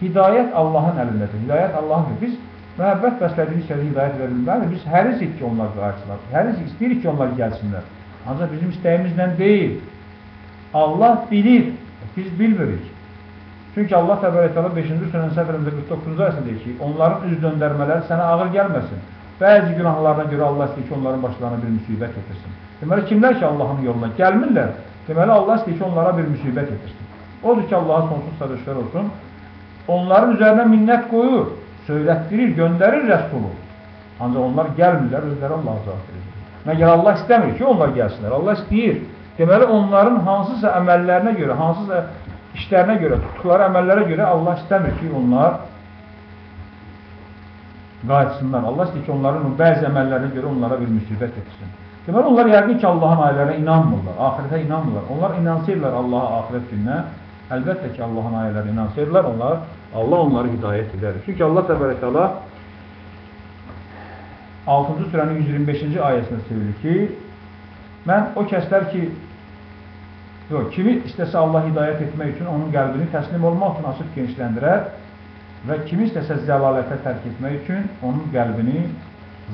A: hidayət Allahın əlindədir. Hidayət Allahındır. Biz məhəbbət bəslədiyimiz kəsə hidayət edə bilməlidir. Biz həris ki, onlar qayıtsınlar. Həris istəyirik ki, onlar gəlsinlər. Ancaq bizim istəyimizlə deyil. Allah bilir, biz bilmirik. Çünki Allah təbarək və təala 5-ci surənin səfərində 49-cu ayəsində deyir ki, onların üz döndərmələri sənə ağır gəlməsin. Bəzi günahlarına görə Allah istəyir ki, onların başlarına bir müsibət getirsin. Deməli, kimlər ki, Allahın yoluna gəlmirlər, deməli, Allah istəyir ki, onlara bir müsibət getirsin. Odur ki, Allaha sonsuz sadışlar olsun. Onların üzərinə minnət qoyur, söylətdirir, göndərir rəsulu. Ancaq onlar gəlmirlər, özləri Allah'a cavab verir. Məgər Allah istəmir ki, onlar gəlsinlər, Allah istəyir. Deməli, onların hansısa əməllərinə görə, hansısa işlərinə görə, tutduqları əməllərə görə Allah istəmir ki, onlar qayıtsınlar. Allah istəyir ki, onların bəzi əməllərinə görə onlara bir müsibət etsin. Deməli, onlar yəqin ki, Allahın ayələrinə inanmırlar, ahirətə inanmırlar. Onlar inansırlar Allaha ahirət gününə. Əlbəttə ki, Allahın ayələrinə inansırlar, Allah onları hidayət edər. Çünki Allah təbarək və təala 6-cı surənin 125-ci ayəsində söylir ki, mən o kəslər ki, kimi istəsə Allah hidayət etmək üçün onun qəlbini təslim olmaq üçün açıq genişləndirər və kimi istəsə zəlalətə tərk etmək üçün onun qəlbini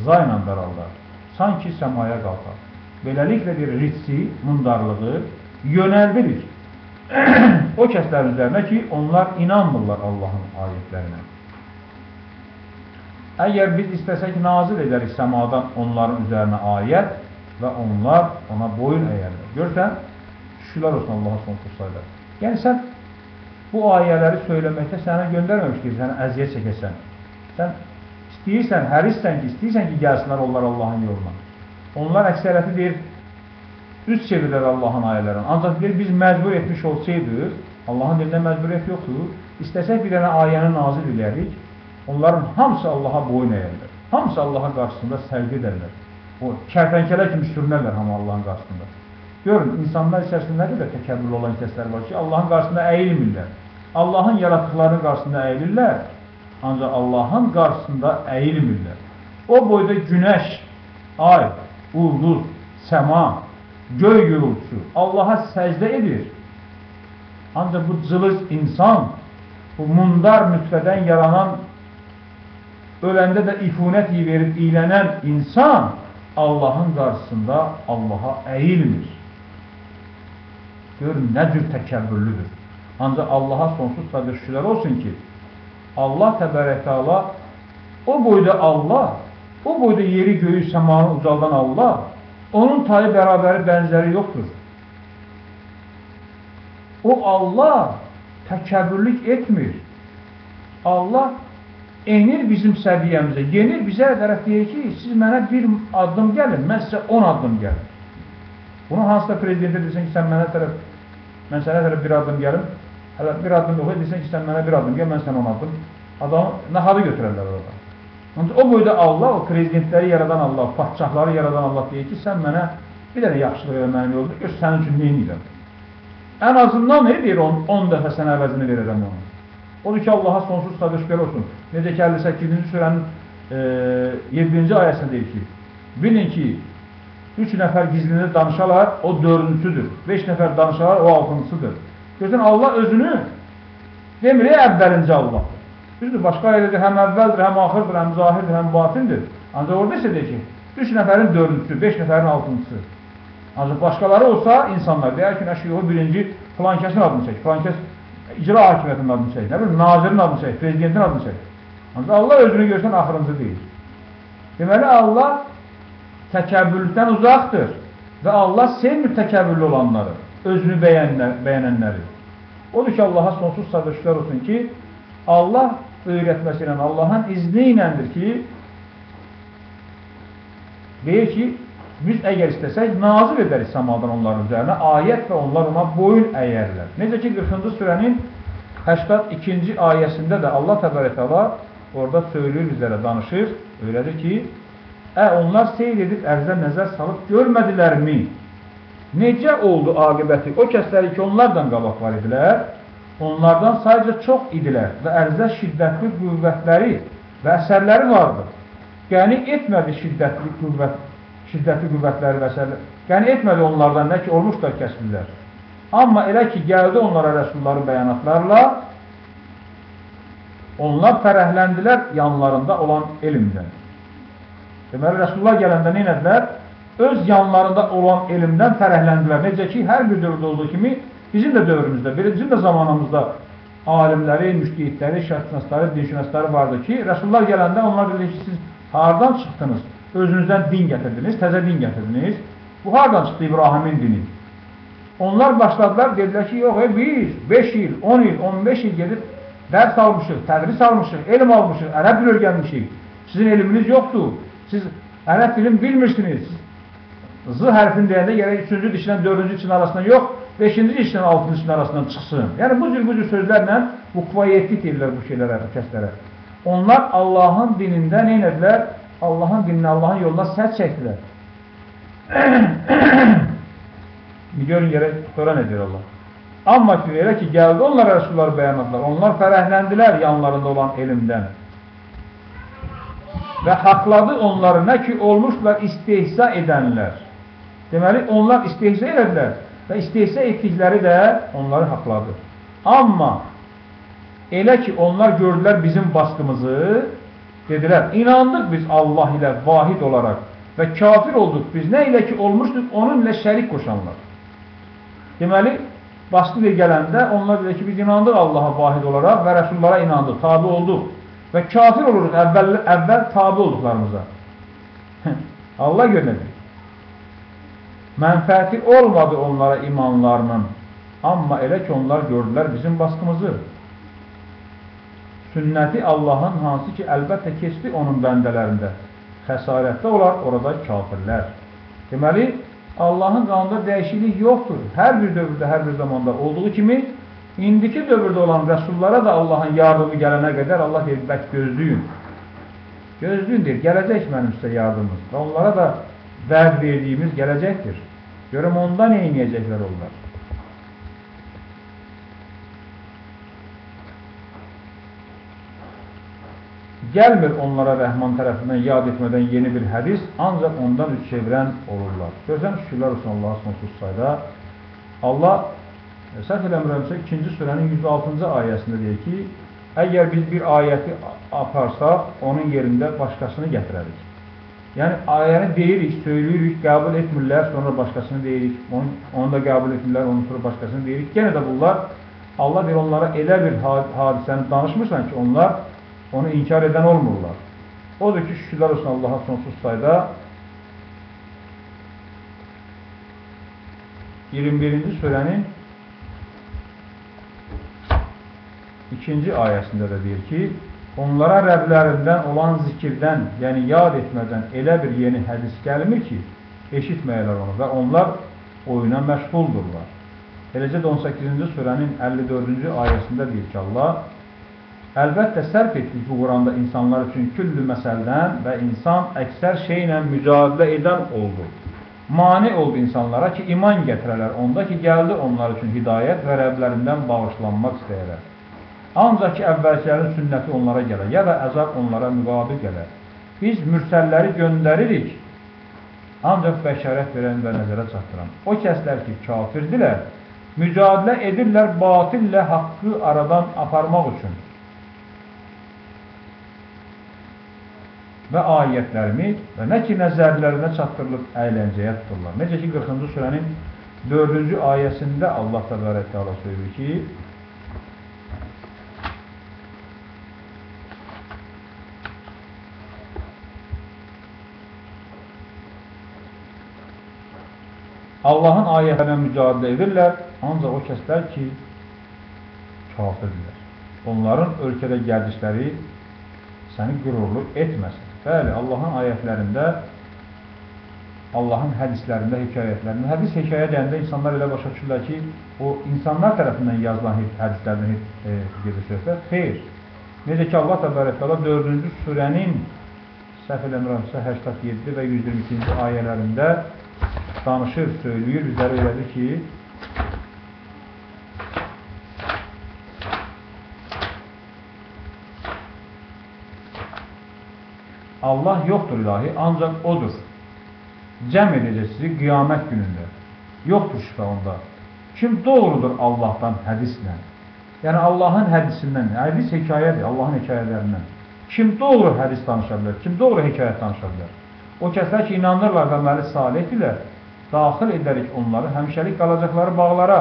A: zayla daraldar, sanki səmaya qalxar. Beləliklə bir ritsi, mundarlığı yönəldirik o kəslərin üzərinə ki, onlar inanmırlar Allahın ayətlərinə. Əgər biz istəsək nazil edərik səmadan onların üzərinə ayət və onlar ona boyun əyərlər. Görsən, şükürlər olsun Allaha sonsuz sayılar. Yəni, sən bu ayələri söyləməkdə sənə göndərməmiş ki, sənə əziyyət çəkəsən. Sən istəyirsən, hərissən ki, gəlsinlər onlar Allahın yoluna. Onlar əksəriyyəti deyir, üz çevirlər Allahın ayələrini. Ancaq deyir, biz məcbur etmiş olsaydıq, Allahın dilində məcburiyyət yoxdur, istəsək bir dənə ayəni nazil edərik, onların hamısı Allaha boyun əyərlər. Hamısı Allahın qarşısında səcdə edərlər. O kərtənkələ kimi sürünərlər hamı Allahın qarşısında. Görün, insanlar içərisində nə qədər təkəbbürlü olan kəslər var ki, Allahın qarşısında əyilmirlər. Allahın yaratdıqlarının qarşısında əyilirlər, ancaq Allahın qarşısında əyilmirlər. O boyda günəş, ay, ulduz, səma, göy gürültüsü Allaha səcdə edir. Ancaq bu cılız insan, bu mundar nütfədən yaranan, öləndə də ifunət verib iylənən insan Allahın qarşısında Allaha əyilmir. Görün, nə cür təkəbbürlüdür. Ancaq Allaha sonsuz şükürlər olsun ki, Allah təbarək təala, o boyda Allah, o boyda yeri, göyü, səmanı ucaldan Allah, onun tayı bərabəri bənzəri yoxdur. O Allah təkəbbürlük etmir. Allah enir bizim səviyyəmizə, yenir bizə tərəf deyir ki, siz mənə bir addım gəlin, mən sizə 10 addım gəlin. Bunu hansısa prezidentə desən ki, mən sənə tərəf bir addım gəlim, hələ bir addım yox, desən ki, sən mənə bir addım gəl, mən sənə 10 addım. Adamı nahadı götürərlər orada. Ancaq o boyda Allah, o prezidentləri yaradan Allah, padşahları yaradan Allah deyir ki, sən mənə bir dənə yaxşılıq eləmənim yoldur, gör sənin üçün neyin edirəm? Ən azından ne deyir 10 dəfə sənə əvəzini verərəm onu. Odur ki, Allaha sonsuz təşəkkür olsun. Necə ki, 58-ci surənin 7-ci ayəsində deyir ki, bilin ki, 3 nəfər gizlində danışalar, o 4-cüdür. 5 nəfər danışalar, o 6-cıdır. Görsən, Allah özünü demir, əvvəlinci Allahdır. Düzdür, başqa ayədə həm əvvəldir, həm axırdır, həm zahirdir, həm batindir. Ancaq orada isə deyir ki, 3 nəfərin 4-cüsü, 5 nəfərin 6-cısı. Ancaq başqaları olsa, insanlar deyər ki, o birinci filankəsin adını çək, filankəs icra hakimiyyətinin adını çək, nə bilim, nazirin adını çək, prezidentin adını çək. Ancaq Allah özünü görsən axırıncı deyil. Deməli, Allah təkəbbürlükdən uzaqdır və Allah sevmir təkəbbürlü olanları, özünü bəyənənləri. Odur ki, Allaha sonsuz təşəkkür olsun ki, Allah öyrətməsi ilə, Allahın izni iləndir ki, deyir ki, biz əgər istəsək, nazil edərik səmadan onların üzərinə, ayət və onlar ona boyun əyərlər. Necə ki, 40-cı surənin 82-ci ayəsində də Allah təbarəkələ orada söylüyor bizlərə, danışır, öylədir ki, onlar seyr edib ərzə nəzər salıb görmədilərmi? Necə oldu aqibəti? O kəsləri ki, onlardan qabaq var idilər, onlardan sadəcə çox idilər və ərzə şiddətli qüvvətləri və əsərləri vardı. Qəni etmədi şiddətli qüvvətləri və əsərləri. Qəni etmədi onlardan nə ki, olmuşlar kəsbirlər. Amma elə ki, gəldi onlara rəsulları bəyanatlarla, onlar fərəhləndilər yanlarında olan elmdən. Deməli, rəsullar gələndə nə edilər? Öz yanlarında olan elmdən fərəhləndilər. Necə ki, hər bir dövrdə olduğu kimi, bizim də dövrümüzdə, bizim də zamanımızda alimləri, müştəhidləri, şərqşünasları, dinşünasları vardı ki, rəsullar gələndə onlar dedi ki, siz hardan çıxdınız? Özünüzdən din gətirdiniz, təzə din gətirdiniz. Bu hardan çıxdı İbrahimin dini? Onlar başladılar, dedilər ki, yox, biz 5 il, 10 il, 15 il gedib dərs almışıq, tədris almışıq, elm almışıq, ərəb dil öyrənmişik. Sizin elminiz yoxdur, siz ərəb dilin bilmirsiniz. Z hərfini deyəndə gərək 3-cü dişlə 4-cü dişin arasından yox, 5-ci dişlə 6-cı dişin arasından çıxsın. Yəni bu cür sözlərlə bu kvayetik deyirlər bu şeylərə, kəslərə. Onlar Allahın dinində nə edilər? Allahın dinini, Allahın yoluna səs çəkdilər. Görün gərək sonra nə deyir Allah? Amma ki, elə ki, gəldi onlara rəsulları bəyanatlar, onlar fərəhləndilər yanlarında olan elmdən. Və haqladı onları, nə ki, olmuşlar istehza edənlər. Deməli, onlar istehza edədilər və istehza etdikləri də onları haqladı. Amma elə ki, onlar gördülər bizim baskımızı, dedilər, inandıq biz Allah ilə vahid olaraq və kafir olduq biz, nə ilə ki olmuşduq, onun ilə şərik qoşanlar. Deməli, baskı ilə gələndə onlar dedi ki, biz inandıq Allaha vahid olaraq və rəsullara inandıq, tabi olduq və kafir oluruq əvvəl tabi olduqlarımıza. Allah görmədi. Mənfəəti olmadı onlara imanlarının, amma elə ki onlar gördülər bizim baskımızı. Sünnəti Allahın hansı ki əlbəttə keçdi onun bəndələrində. Xəsarətdə olar orada kafirlər. Deməli, Allahın qanunda dəyişiklik yoxdur. Hər bir dövrdə, hər bir zamanda olduğu kimi, indiki dövrdə olan rəsullara da Allahın yardımı gələnə qədər Allah deyir, bək gözləyin. Gözləyin deyir, gələcək mənim sizə yardımımız. Və onlara da vəd verdiyimiz gələcəkdir. Görüm onda nə inəyəcəklər onlar. Gəlmir onlara Rəhman tərəfindən yad etmədən yeni bir hədis, ancaq ondan üç çevirən olurlar. Görsən, şükürlər olsun Allah'a sonsuz sayda. Allah, səhv eləmirəmsə, 2-ci surənin 106-cı ayəsində deyir ki, əgər biz bir ayəti aparsaq, onun yerində başqasını gətirərik. Yəni, ayəni deyirik, söyləyirik, qəbul etmirlər, sonra başqasını deyirik, onu da qəbul etmirlər, onu sonra başqasını deyirik. Yenə də bunlar, Allah deyir, onlara elə bir hadisəni danışmırsan ki, onlar onu inkar edən olmurlar. Odur ki, şükürlər olsun Allaha sonsuz sayda 21-ci surənin ikinci ayəsində də deyir ki, onlara Rəblərindən olan zikirdən, yəni yad etmədən elə bir yeni hədis gəlmir ki, eşitməyələr onu və onlar oyuna məşğuldurlar. Eləcə də 18-ci surənin 54-cü ayəsində deyir ki, Allah, əlbəttə sərf etdik bu Quranda insanlar üçün küllü məsəldən və insan əksər şeylə mücadilə edən oldu. Mane oldu insanlara ki, iman gətirələr onda ki, gəldi onlar üçün hidayət və Rəblərindən bağışlanmaq istəyərlər. Ancaq ki, əvvəlkilərin sünnəti onlara gələr, ya da əzab onlara müqabil gələr. Biz mürsəlləri göndəririk, ancaq bəşərət verən və nəzərə çatdıran. O kəslər ki, kafirdirlər, mücadilə edirlər batillə haqqı aradan aparmaq üçün. Və ayətlərimi və nə ki, nəzərlərinə çatdırılıb əyləncəyə tuturlar. Necə ki, 40-cı surənin 4-cü ayəsində Allah təbarək təala söylüyor ki, Allahın ayətlərinə mücadilə edirlər, ancaq o kəslər ki, kafirdirlər. Onların ölkədə gəldikləri səni qürurlu etməsin. Bəli, Allahın ayətlərində, Allahın hədislərində, hekayətlərində, hədis hekayə deyəndə insanlar elə başa düşürlər ki, o insanlar tərəfindən yazılan hədislərdən gedir söhbət. Xeyr. Necə ki, Allah təbarəkələ 4-cü surənin səhv eləmirəmsə 87 və 122-ci ayələrində danışır, söylüyor, bizlərə öyrədir ki, Allah yoxdur ilahi, ancaq odur. Cəm edəcək sizi qiyamət günündə. Yoxdur şübhə onda. Kim doğrudur Allahdan hədislə? Yəni Allahın hədisindən, hədis hekayədir, Allahın hekayələrindən. Kim doğru hədis danışa bilər? Kim doğru hekayət danışa bilər? O kəslər ki, inanırlar və əməli salihdirlər, daxil edərik onları, həmişəlik qalacaqları bağlara,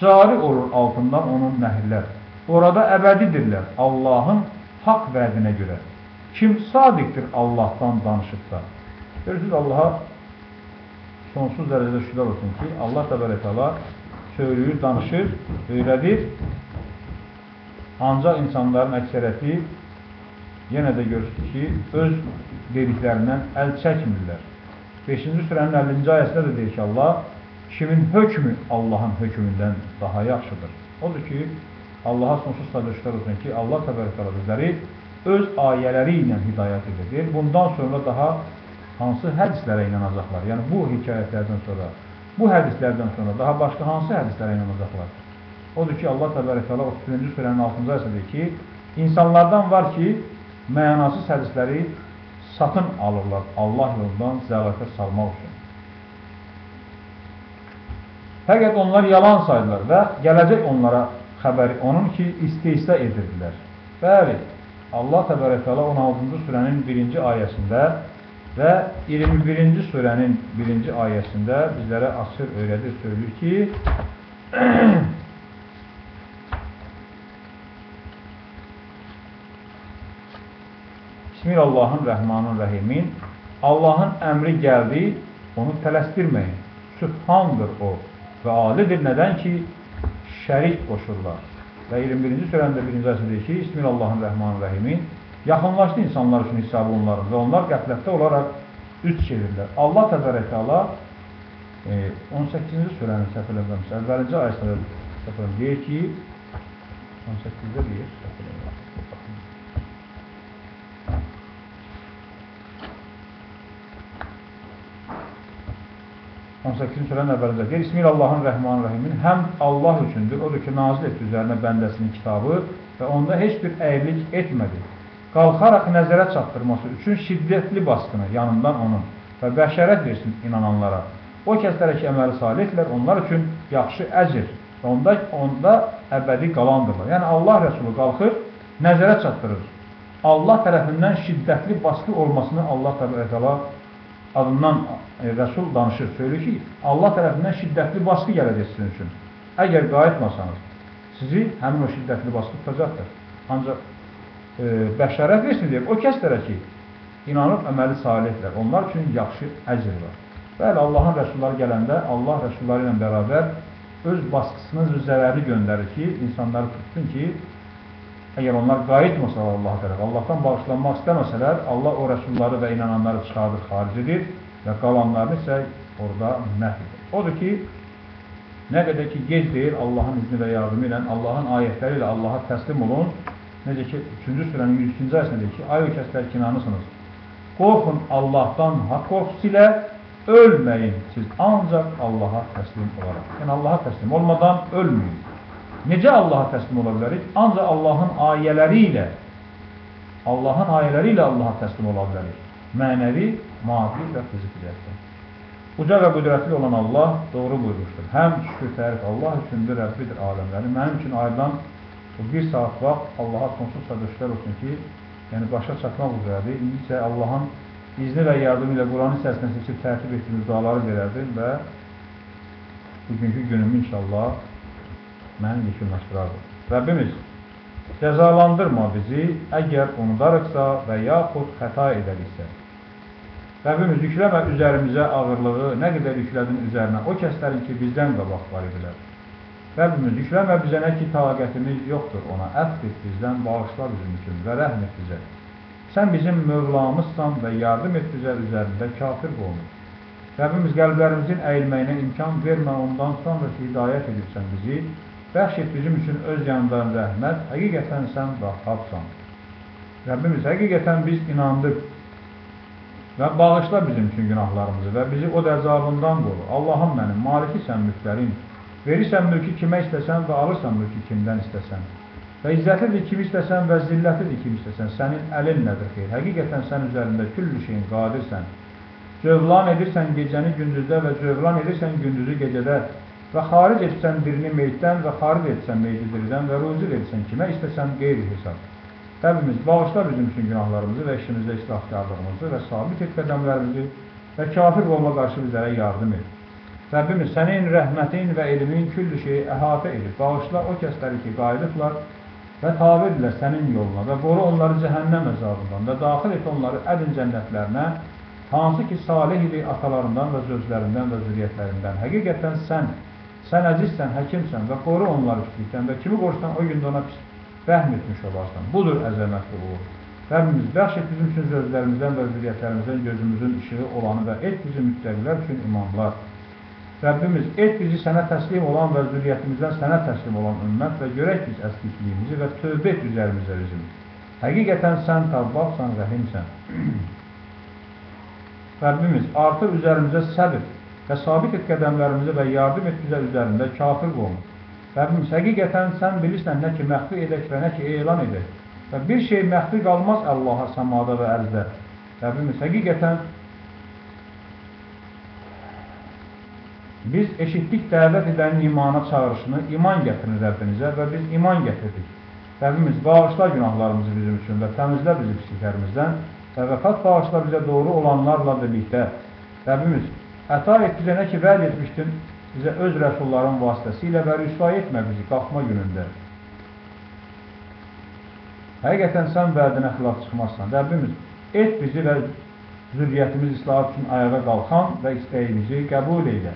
A: cari olur altından onun nəhirlər. Orada əbədidirlər Allahın haqq vədinə görə. Kim sadiqdir Allahdan danışıbsa? Görürsünüz, Allaha sonsuz dərəcədə şükürlər olsun ki, Allah təbarəkələ söylüyür, danışır, öyrədir. Ancaq insanların əksəriyyəti yenə də görürsünüz ki, öz dediklərindən əl çəkmirlər. 5-ci surənin 50-ci ayəsində də deyir ki, Allah, kimin hökmü Allahın hökmündən daha yaxşıdır. Odur ki, Allaha sonsuz dərəcədə şükürlər olsun ki, Allah təbarəkələ bizləri öz ayələri ilə hidayət edir. Bundan sonra daha hansı hədislərə inanacaqlar? Yəni, bu hekayətlərdən sonra, bu hədislərdən sonra daha başqa hansı hədislərə inanacaqlar? Odur ki, Allah təbarəkələ 31-ci surənin 6-cı ayəsində deyir ki, insanlardan var ki, mənasız hədisləri satın alırlar Allah yolundan zəlatə salmaq üçün. Fəqət onlar yalan saydılar və gələcək onlara xəbəri onun ki, istehza edirdilər. Bəli, Allah təbarəkələ 16-cı surənin 1-ci ayəsində və 21-ci surənin 1-ci ayəsində bizlərə açıq öyrədir, söylür ki, Bismillahirrahmanirrahim. Allahın əmri gəldi, onu tələsdirməyin. Sübhandır o və alidir. Nədən ki, şərik qoşurlar. Və 21-ci surəndə 1-ci ayəsində deyir ki, Bismillahirrahmanirrahim. Yaxınlaşdı insanlar üçün hesabı onların və onlar qəflətdə olaraq üç çevirirlər. Allah təbarəkələ 18-ci surənin səhv eləmirəmsə, əvvəlinci ayəsində deyir ki, 18-də deyir, səhv eləmirəm. 18-ci surənin əvvəlində deyir, Bismillahirrahmanirrahim. Həm Allah üçündür, odur ki, nazil etdi üzərinə bəndəsinin kitabı və onda heç bir əyirlik etmədi. Qalxaraq nəzərə çatdırması üçün şiddətli baskını yanından onun və bəşərət versin inananlara. O kəslərə ki, əməli salihdirlər, onlar üçün yaxşı əcr və onda əbədi qalandırlar. Yəni, Allah Rəsulü qalxır, nəzərə çatdırır. Allah tərəfindən şiddətli baskı olmasını Allah təala adından Rəsul danışır, söylüyor ki, Allah tərəfindən şiddətli baskı gələcək sizin üçün. Əgər qayıtmasanız, sizi həmin o şiddətli baskı tutacaqdır. Ancaq bəşərət versin deyib, o kəslərə ki, inanıb əməli salihdirlər, onlar üçün yaxşı əcr var. Bəli, Allahın Rəsulları gələndə, Allah Rəsulları ilə bərabər öz baskısını, öz zərəri göndərir ki, insanları tutsun ki, Əgər onlar qayıtmasalar Allah tərəf, Allahdan bağışlanmaq istəməsələr, Allah o rəsulları və inananları çıxardır, xaric edir və qalanlarını isə orada məhv edir. Odur ki, nə qədər ki, gec deyil, Allahın izni və yardımı ilə, Allahın ayətləri ilə Allaha təslim olun. Necə ki, 3-cü surənin 102-ci ayəsində deyir ki, ay o kəslər ki, inanırsınız, qorxun Allahdan haqq qorxusu ilə, ölməyin siz ancaq Allaha təslim olaraq. Yəni, Allaha təslim olmadan ölməyin. Necə Allaha təslim ola bilərik? Ancaq Allahın ayələri ilə Allaha təslim ola bilərik. Mənəvi, maddi və fiziki cəhətdən. Uca və qüdrətli olan Allah doğru buyurmuşdur. Həm şükür tərif Allah üçündür, Rəbbidir aləmləri. Mənim üçün ayrılan bu bir saat vaxt Allaha sonsuz sədəşlər olsun ki, yəni başa çatmaq üzrədir. İndi isə Allahın izni və yardımı ilə Quran hissəsindən seçib tərtib etdiyimiz duaları verərdim və bugünkü günümü inşallah məni yekunlaşdırardır. Rəbbimiz, cəzalandırma bizi, əgər unudarıqsa və yaxud xəta edəriksə. Rəbbimiz, yükləmə üzərimizə ağırlığı, nə qədər yüklədin üzərinə, o kəslərin ki, bizdən qabaq var idilər. Rəbbimiz, yükləmə bizə nə ki, taqətimiz yoxdur ona, əfv et bizdən, bağışla bizim üçün və rəhm et bizə. Sən bizim mövlamızsan və yardım et bizə üzərində kafir olunur. Rəbbimiz, qəlblərimizin əyilməyinə imkan vermə, ondan sonra ki, hidayət edirsən bizi, bəxş et bizim üçün öz yanından rəhmət, həqiqətən sən Vahhabsan. Rəbbimiz, həqiqətən biz inandıq və bağışla bizim üçün günahlarımızı və bizi o dəzabından qoru. Allahım mənim, malikisən mülklərin, verirsən mülkü kimə istəsən və alırsan mülkü kimdən istəsən. Və izzətlidir kim istəsən və zillətlidir kim istəsən. Sənin əlin nədir xeyr? Həqiqətən sən üzərində küllü şeyin qadirsən. Cövlan edirsən gecəni gündüzdə və cövlan edirsən gündüzü gecədə və xaric etsən birini meytdən və xaric etsən meyti diridən və ruzi verirsən kimə istəsən qeyri hesab. Rəbbimiz, bağışla bizim üçün günahlarımızı və işimizdə islahkarlığımızı və sabit et qədəmlərimizi və kafir olma qarşı bizlərə yardım et. Rəbbimiz, sənin rəhmətin və elmin küllü şeyi əhatə edib, bağışla o kəsləri ki, qayıdıblar və tabidirlər sənin yoluna və qoru onları cəhənnəm əzabından və daxil et onları ədin cənnətlərinə, hansı ki, salih idi atalarından və zözlərindən və zürriyyətlərindən. Həqiqətən sən əzizsən, həkimsən və qoru onları pislikdən və kimi qorusan o gündə ona rəhm etmiş olarsan. Budur əzəmətli uğur. Rəbbimiz, bəxş et bizim üçün sözlərimizdən və zürriyyətlərimizdən gözümüzün işığı olanı və et bizi müttəqilər üçün imamlar. Rəbbimiz, et bizi sənə təslim olan və zürriyyətimizdən sənə təslim olan ümmət və görək biz əskikliğimizi və tövbə et üzərimizə bizim. Həqiqətən sən Tavvabsan, rəhimsən. Rəbbimiz, artır üzərimizə səbir və sabit et qədəmlərimizi və yardım et bizə üzərində kafir olunur. Rəbbimiz, həqiqətən sən bilirsən nə ki məxfi edək və nə ki elan edək. Və bir şey məxfi qalmaz Allaha səmada və ərzdə. Rəbbimiz, həqiqətən biz eşitdik dəvət edənin imana çağırışını, iman gətirin Rəbbinizə və biz iman gətirdik. Rəbbimiz, bağışla günahlarımızı bizim üçün və təmizlə bizi pisliklərimizdən və vəfat bağışla bizə doğru olanlarla birlikdə. Rəbbimiz, əta et bizə nə ki vəd etmişdin, bizə öz rəsulların vasitəsilə və rüsvay etmə bizi qalxma günündə. Həqiqətən sən vədinə xilaf çıxmazsan. Rəbbimiz, et bizi və zürriyyətimiz islahat üçün ayağa qalxan və istəyimizi qəbul eylə.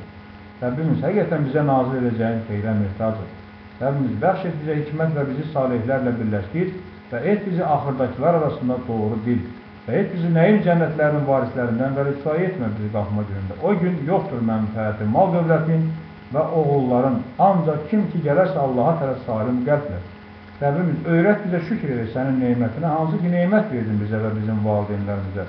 A: Rəbbimiz, həqiqətən bizə nazil edəcəyin xeyrə möhtacdır. Rəbbimiz, bəxş et bizə hikmət və bizi salihlərlə birləşdir və et bizi axırdakılar arasında doğru bil. Və et bizi nəyin cənnətlərinin varislərindən və rüsvay etmə bizi qalxma günündə. O gün yoxdur mənfəəti, mal dövlətin və oğulların. Ancaq kim ki gələrsə Allaha tərəf salim qəlblə. Rəbbimiz, öyrət bizə şükür edək sənin neymətinə, hansı ki neymət verdin bizə və bizim valideynlərimizə.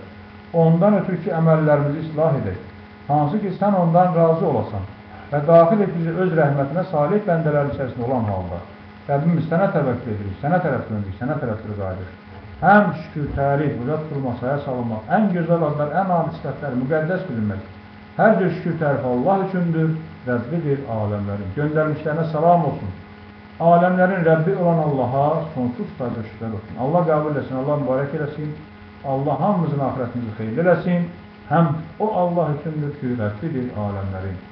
A: Ondan ötürü ki əməllərimizi islah edək, hansı ki sən ondan razı olasan və daxil et bizi öz rəhmətinə salih bəndələrin içərisində olan halda. Rəbbimiz, sənə təvəkkül edirik, sənə tərəf döndük, sənə tərəfdir qayıdıq. Həm şükür, tərif, uca tutulmaq, saya salınmaq, ən gözəl adlar, ən adi sifətlər, müqəddəs bilinmək. Hər cür şükür tərif Allah üçündür, Rəbbidir aləmlərin. Göndərmişlərinə salam olsun. Aləmlərin Rəbbi olan Allaha sonsuz təşəkkürlər olsun. Allah qəbul eləsin, Allah mübarək eləsin. Allah hamımızın axirətimizi xeyirli eləsin. Həm o Allah üçündür ki, Rəbbidir aləmlərin.